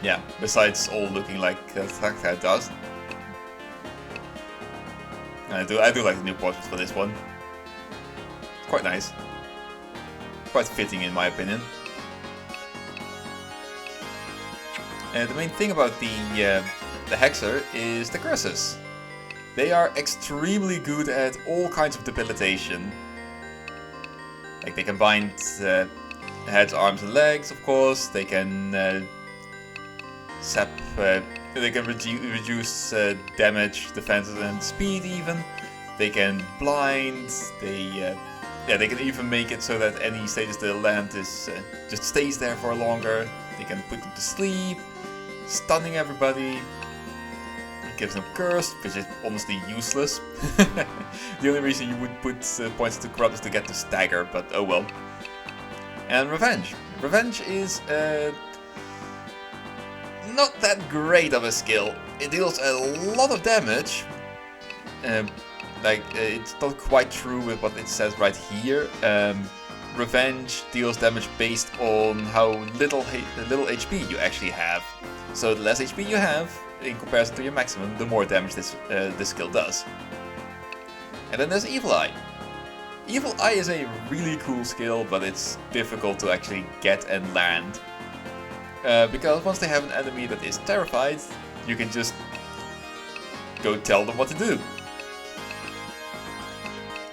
yeah, besides all looking like Thakta does, I do like the new portraits for this one. It's quite nice. Quite fitting in my opinion. The main thing about the Hexer is the curses. They are extremely good at all kinds of debilitation. Like they can bind heads, arms and legs, of course. They can they can reduce damage, defense and speed even. They can blind, they can even make it so that any status the land is just stays there for longer. They can put them to sleep, stunning everybody. It gives them curse, which is honestly useless. The only reason you would put points to corrupt is to get to stagger, but oh well. And revenge. Revenge is not that great of a skill. It deals a lot of damage. It's not quite true with what it says right here. Revenge deals damage based on how little HP you actually have. So the less HP you have, in comparison to your maximum, the more damage this skill does. And then there's Evil Eye. Evil Eye is a really cool skill, but it's difficult to actually get and land. Because once they have an enemy that is terrified, you can just go tell them what to do.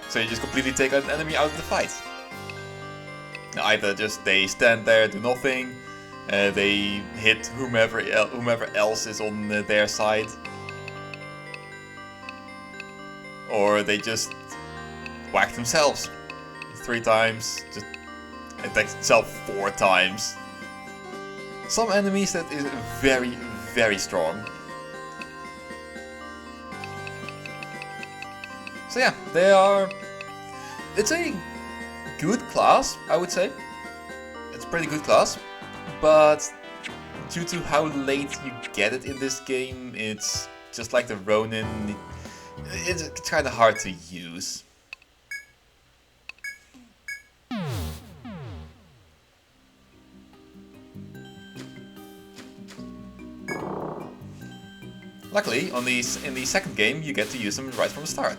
So you just completely take an enemy out of the fight. Either just they stand there, do nothing, they hit whomever else is on their side, or they just whack themselves 3 times, just attack itself 4 times. Some enemies that is very, very strong. So yeah, they are... It's a good class, I would say. It's a pretty good class, but due to how late you get it in this game, it's just like the Ronin, it's kind of hard to use. Luckily, in the second game, you get to use them right from the start.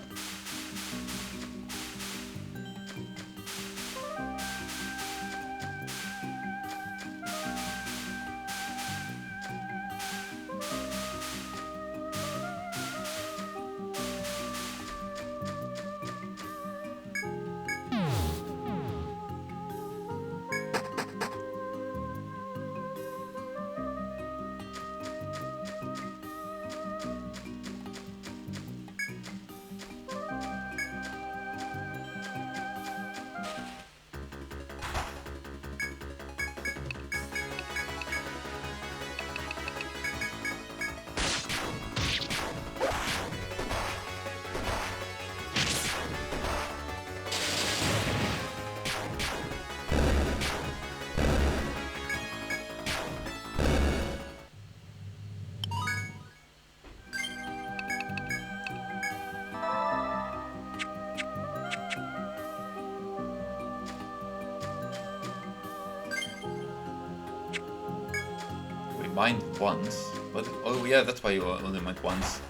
Mind once, but oh yeah, that's why you only mind once.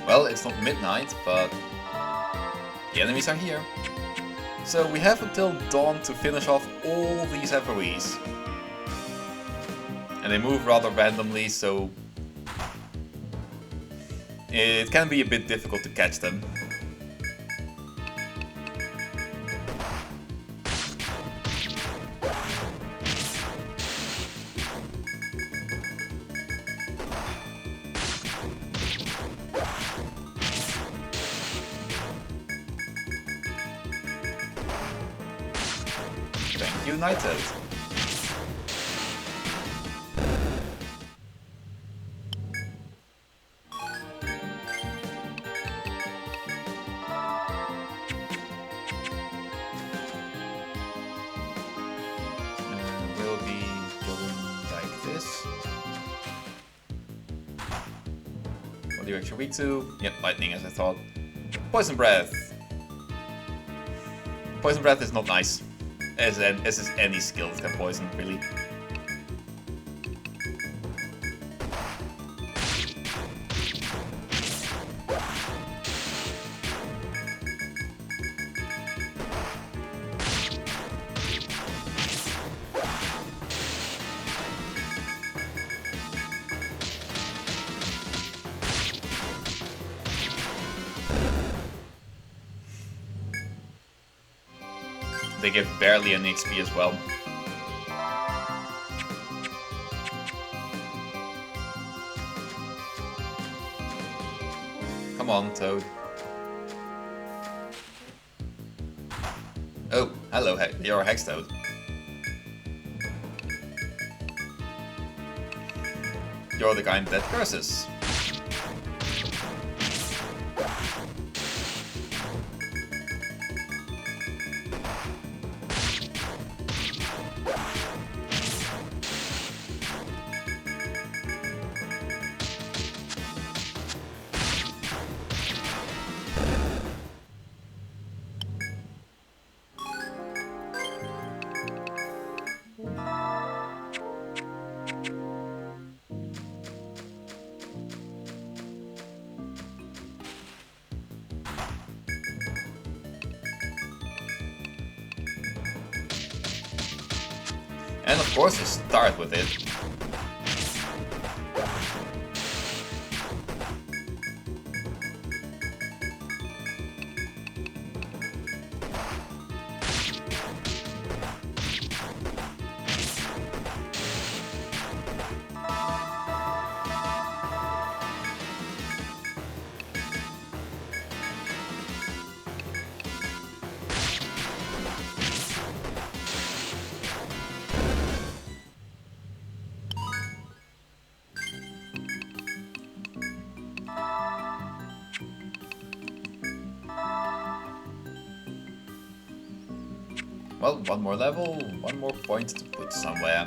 Well, it's not midnight, but the enemies are here. So we have until dawn to finish off all these FOEs. And they move rather randomly, so it can be a bit difficult to catch them. United. We'll be going like this. What are you actually weak to? Yep, lightning as I thought. Poison breath. Poison breath is not nice. As is any skill that can poison, really. They give barely any XP as well. Come on, Toad. Oh, hello, you're a Hex Toad. You're the kind that curses. And of course you start with it. Well, one more level, one more point to put somewhere.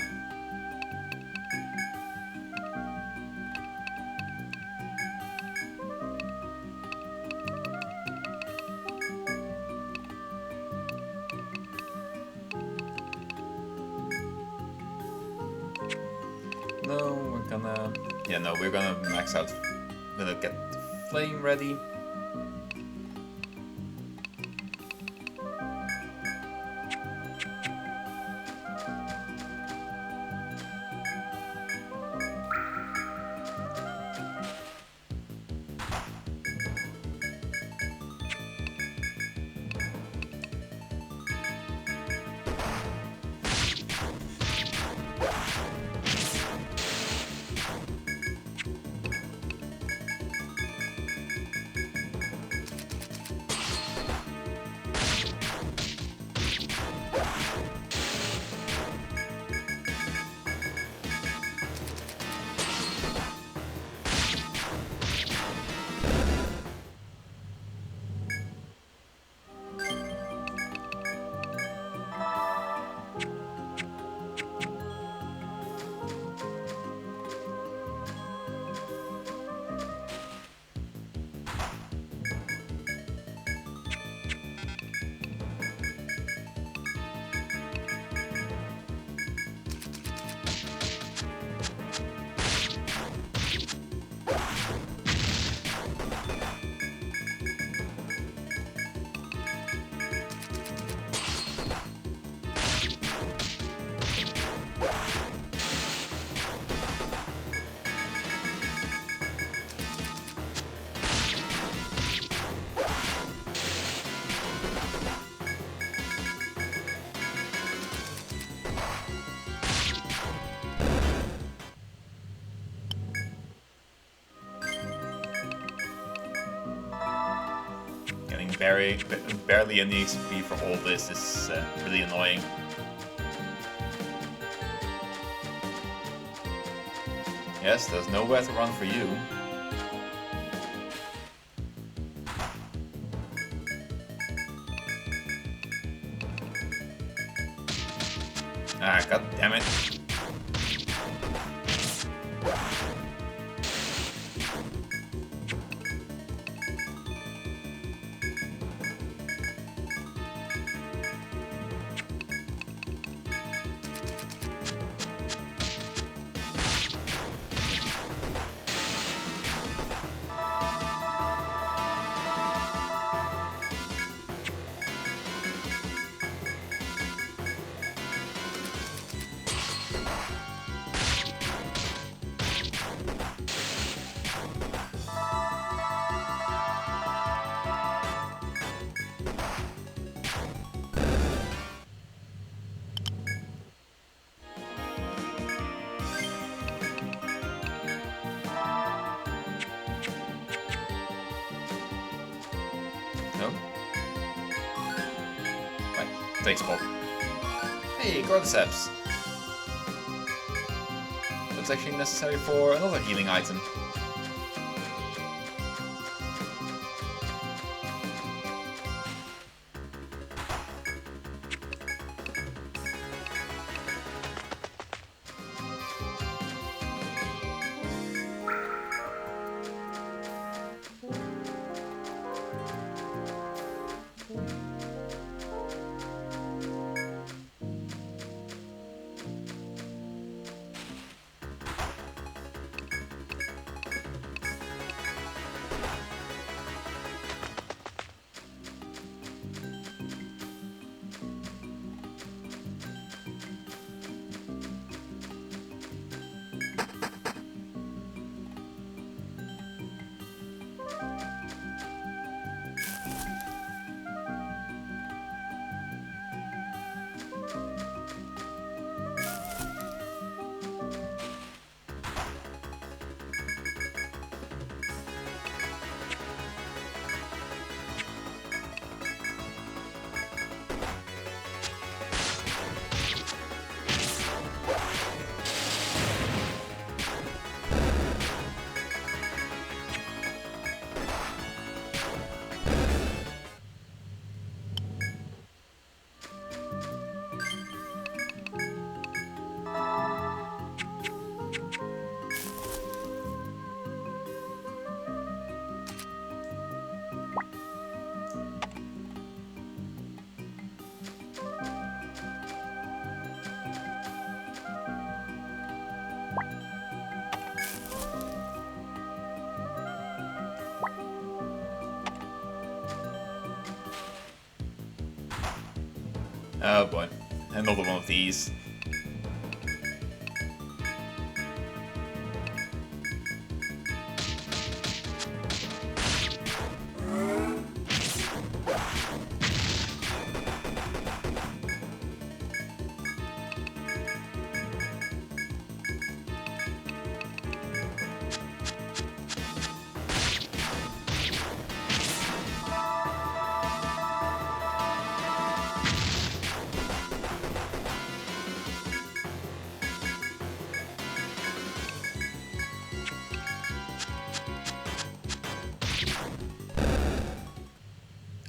No, we're gonna... Yeah, no, we're gonna max out. We're gonna get the flame ready. barely any XP for all this is really annoying. Yes, there's nowhere to run for you. Ah, god damn it. No? Right, thanks, Paul. Hey, Cordyceps. That's actually necessary for another healing item. Oh boy, another one of these.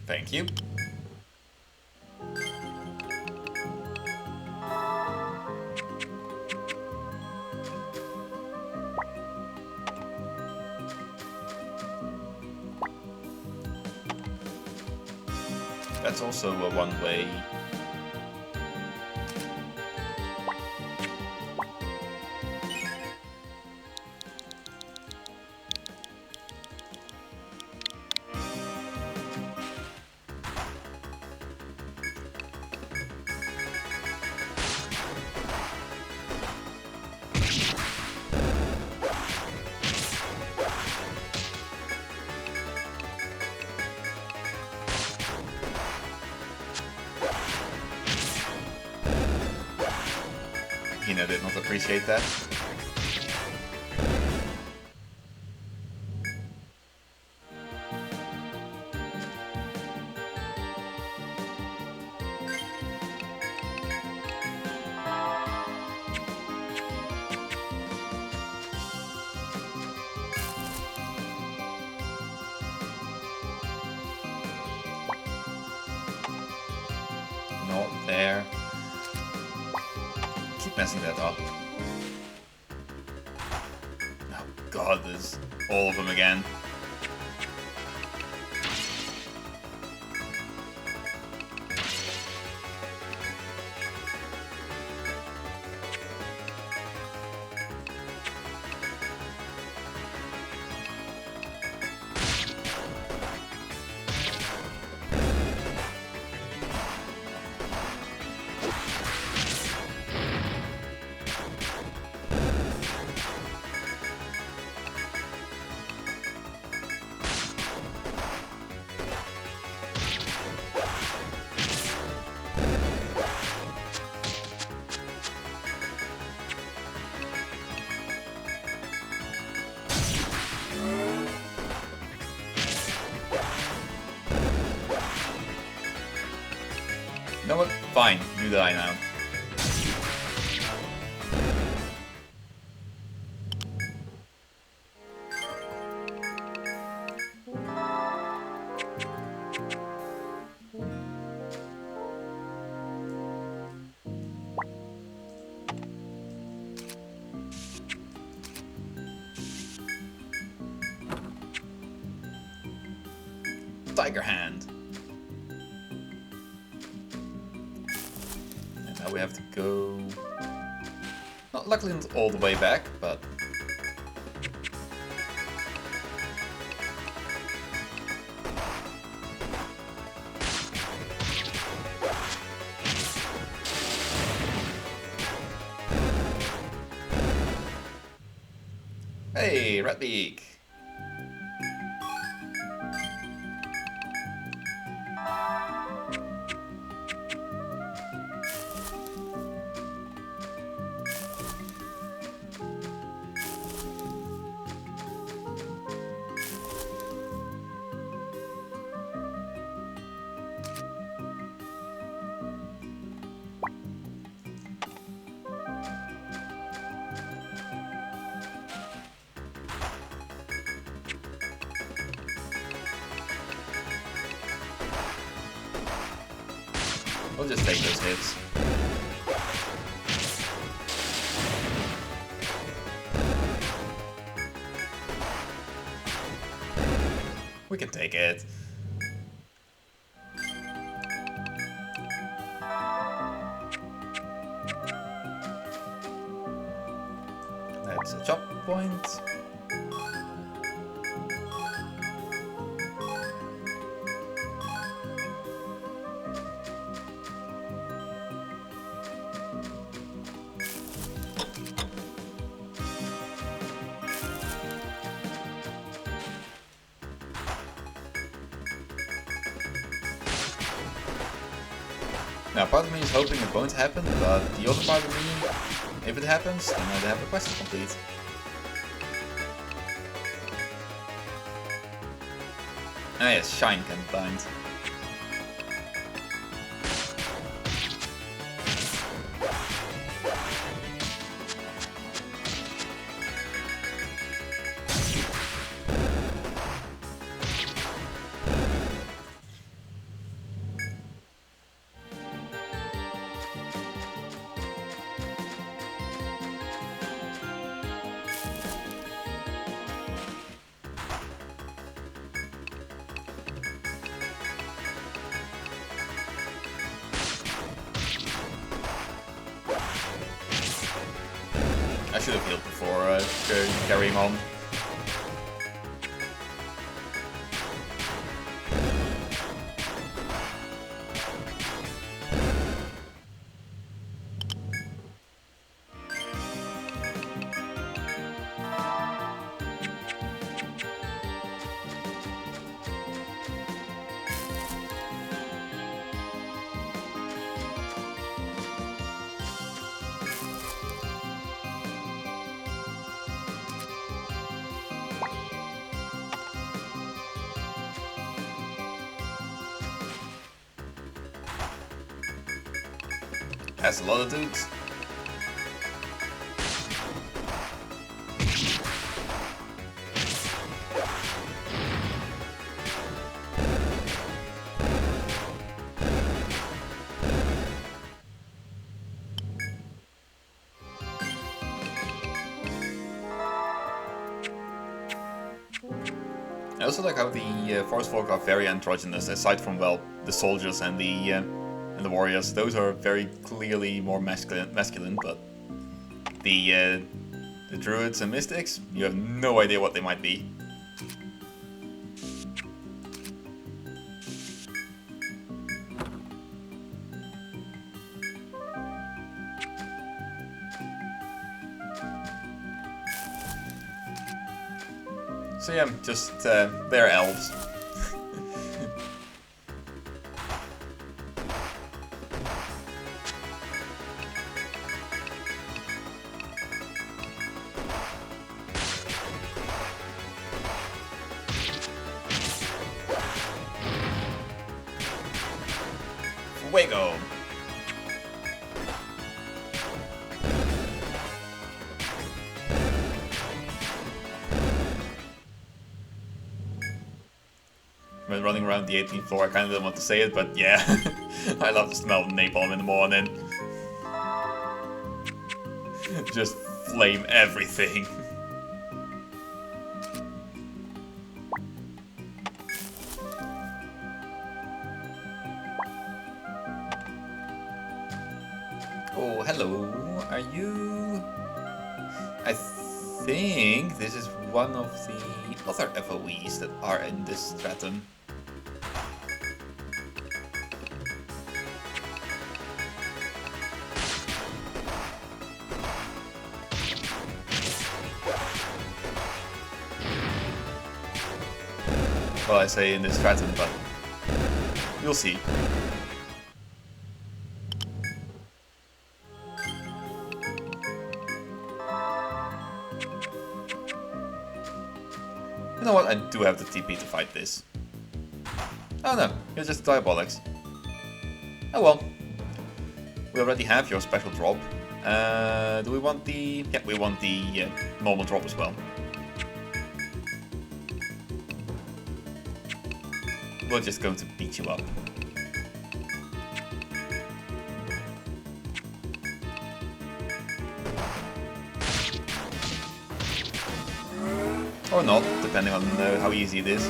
Thank you. That's also a one-way. Hina did not appreciate that. not there. Keep messing that up. Oh god, there's all of them again. You know what? Fine, you die now. Tiger hand. And now we have to go... Not luckily not all the way back, but... Hey, Ratbeak! We'll just take those hits. We can take it. That's a chop point. Now, part of me is hoping it won't happen, but the other part of me, if it happens, then I'd have a quest to complete. Ah yes, Shine can bind. I should have healed before carrying on. That's a lot of dudes. also like how the forest folk are very androgynous, aside from, well, the soldiers and the warriors. Those are very clearly more masculine, but the druids and mystics, you have no idea what they might be. So yeah, just they're elves. Fuego! When running around the 18th floor, I kind of didn't want to say it, but yeah, I love the smell of napalm in the morning. Just flame everything. Oh, hello. Are you... I think this is one of the other FOEs that are in this stratum. Well, I say in this stratum, but you'll see. You know what, I do have the TP to fight this. Oh no, you're just Diabolics. Oh well. We already have your special drop. Do we want the... yeah, we want the normal drop as well. We're just going to beat you up. Or not, depending on how easy it is.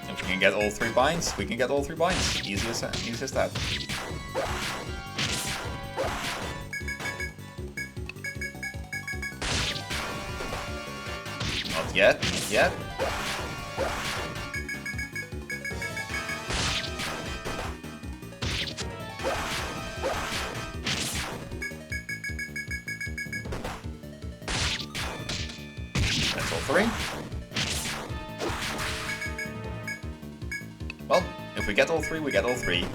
If we can get all 3 binds, we can get all 3 binds. Easy as that. Not yet, not yet. That's all 3. Well, if we get all 3, we get all 3.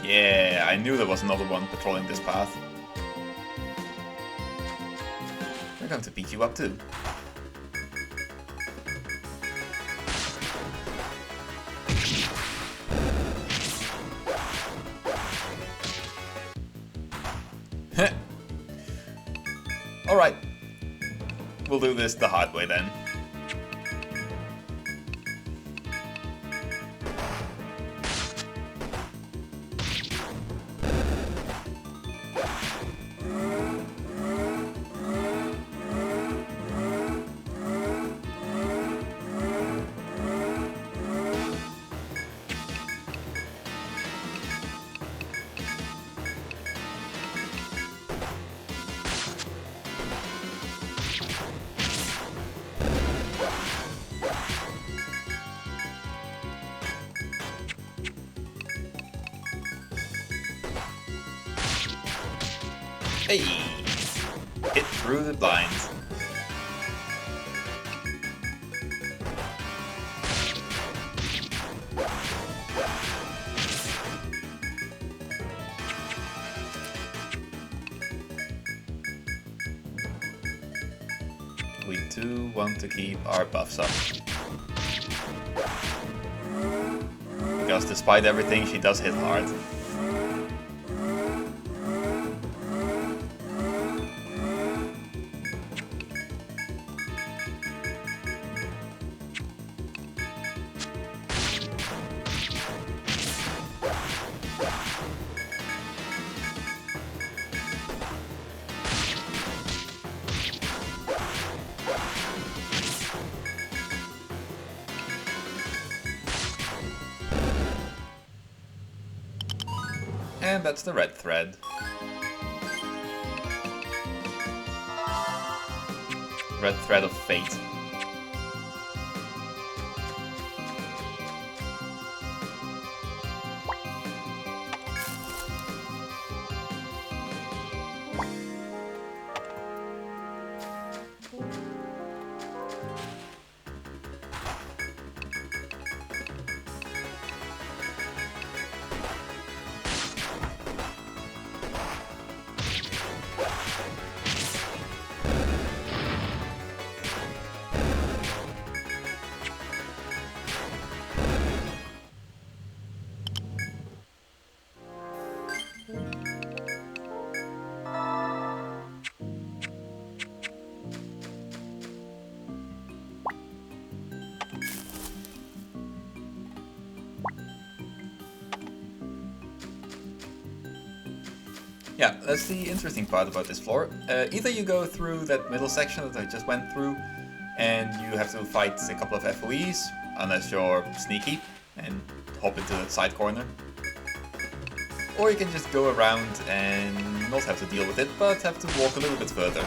Yeah, I knew there was another one patrolling this path. We're going to beat you up too. Alright. We'll do this the hard way then. Hey! Hit through the blinds. we do want to keep our buffs up. Because despite everything, she does hit hard. And that's the red thread. Red thread of fate. Yeah, that's the interesting part about this floor. Either you go through that middle section that I just went through, and you have to fight a couple of FOEs, unless you're sneaky, and hop into that side corner. Or you can just go around and not have to deal with it, but have to walk a little bit further.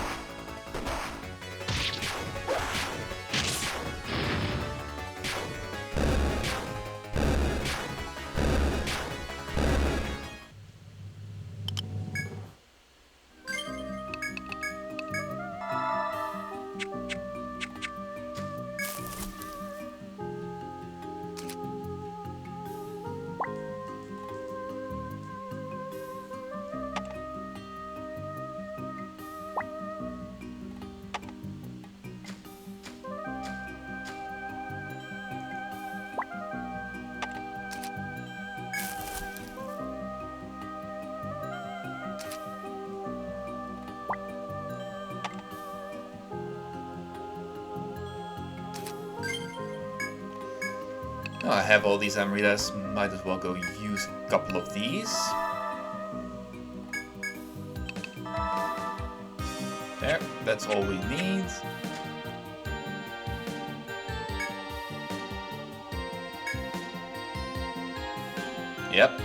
Oh, I have all these Amritas, might as well go use a couple of these. There, that's all we need. Yep.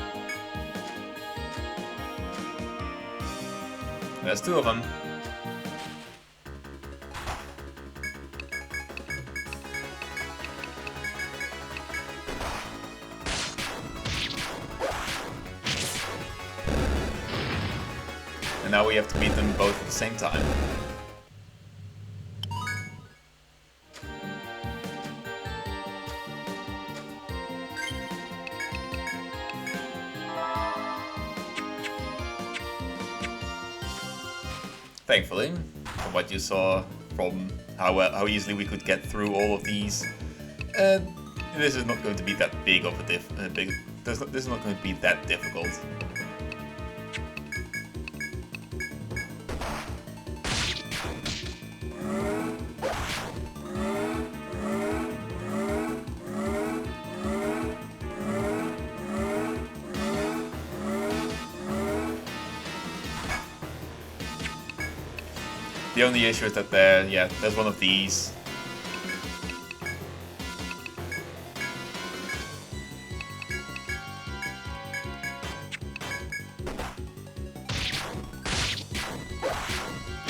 There's two of them. And now we have to beat them both at the same time. Thankfully, from what you saw, from how easily we could get through all of these, this is not going to be that big of a this is not going to be that difficult. The only issue is that there's one of these.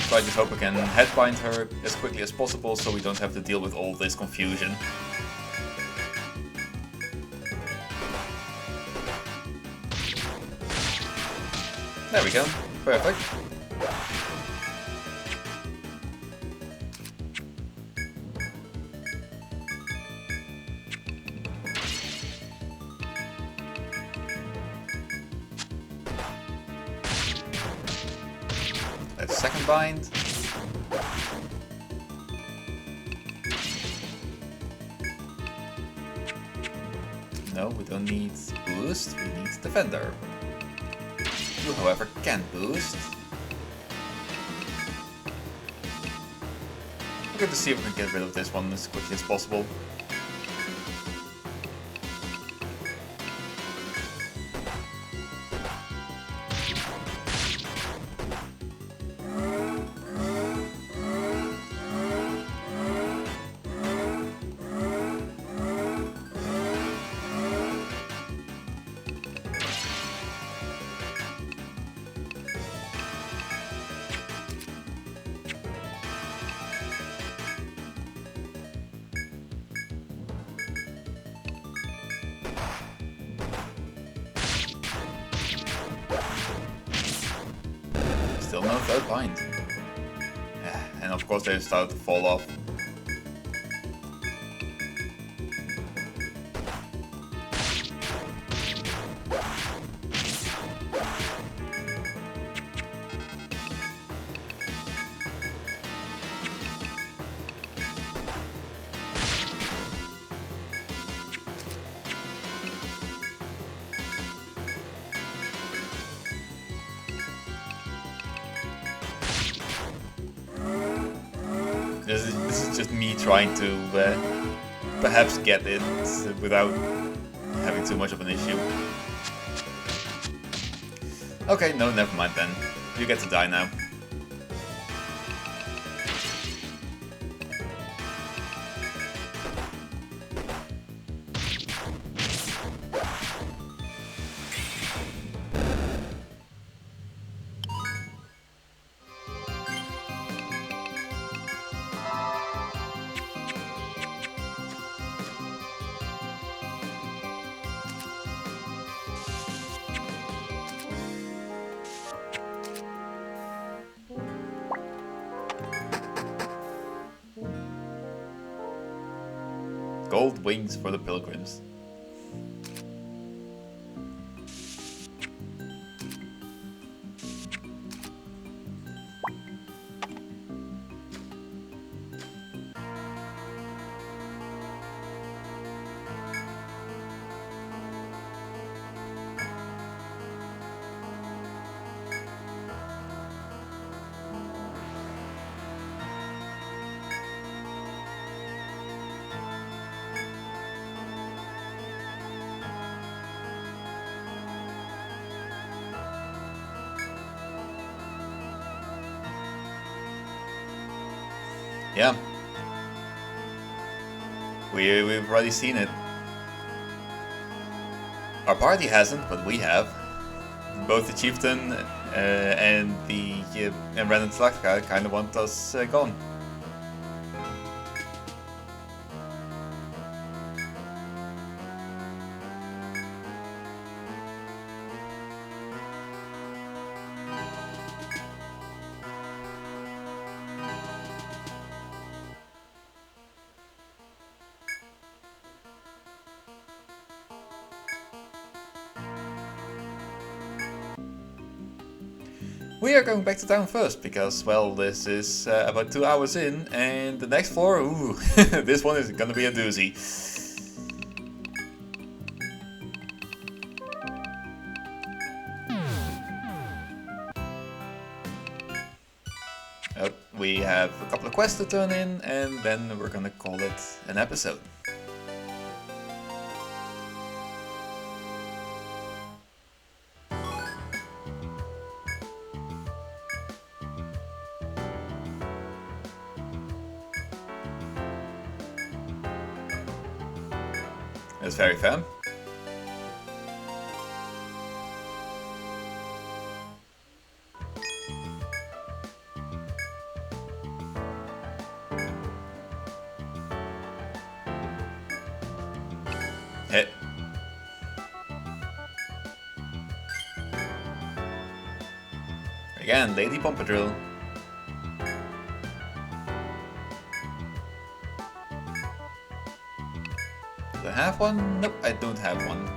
So I just hope I can headbind her as quickly as possible so we don't have to deal with all this confusion. There we go. Perfect. Second bind. No, we don't need boost, we need defender. You, however, can boost. We're going to see if we can get rid of this one as quickly as possible. Still no third bind. And of course they started to fall off. This is just me trying to perhaps get it without having too much of an issue. Okay, no, never mind then. You get to die now. Gold wings for the pilgrims. Yeah. We've already seen it. Our party hasn't, but we have. Both the chieftain and the and Ren and Slaka kind of want us gone. We are going back to town first, because, well, this is about 2 hours in, and the next floor, ooh, this one is gonna be a doozy. We have a couple of quests to turn in, and then we're gonna call it an episode. That's very fair. Hit. Again, Lady Pompadrill. Do I have one? Nope, I don't have one.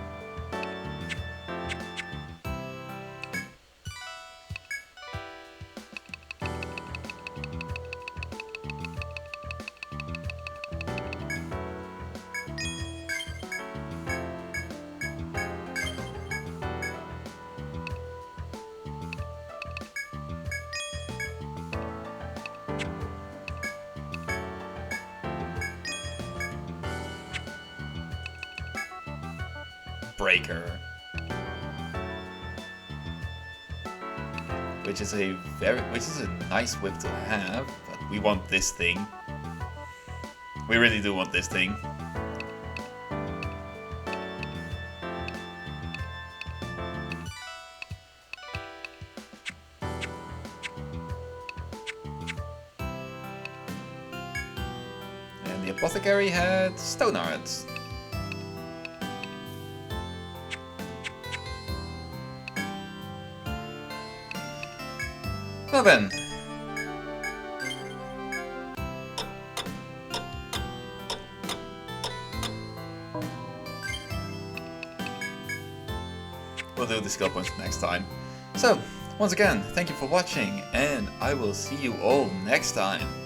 Heartbreaker. Which is a nice whip to have, but we want this thing. We really do want this thing. And the apothecary had stone arts. Well then. We'll do the skill points next time. So, once again, thank you for watching, and I will see you all next time.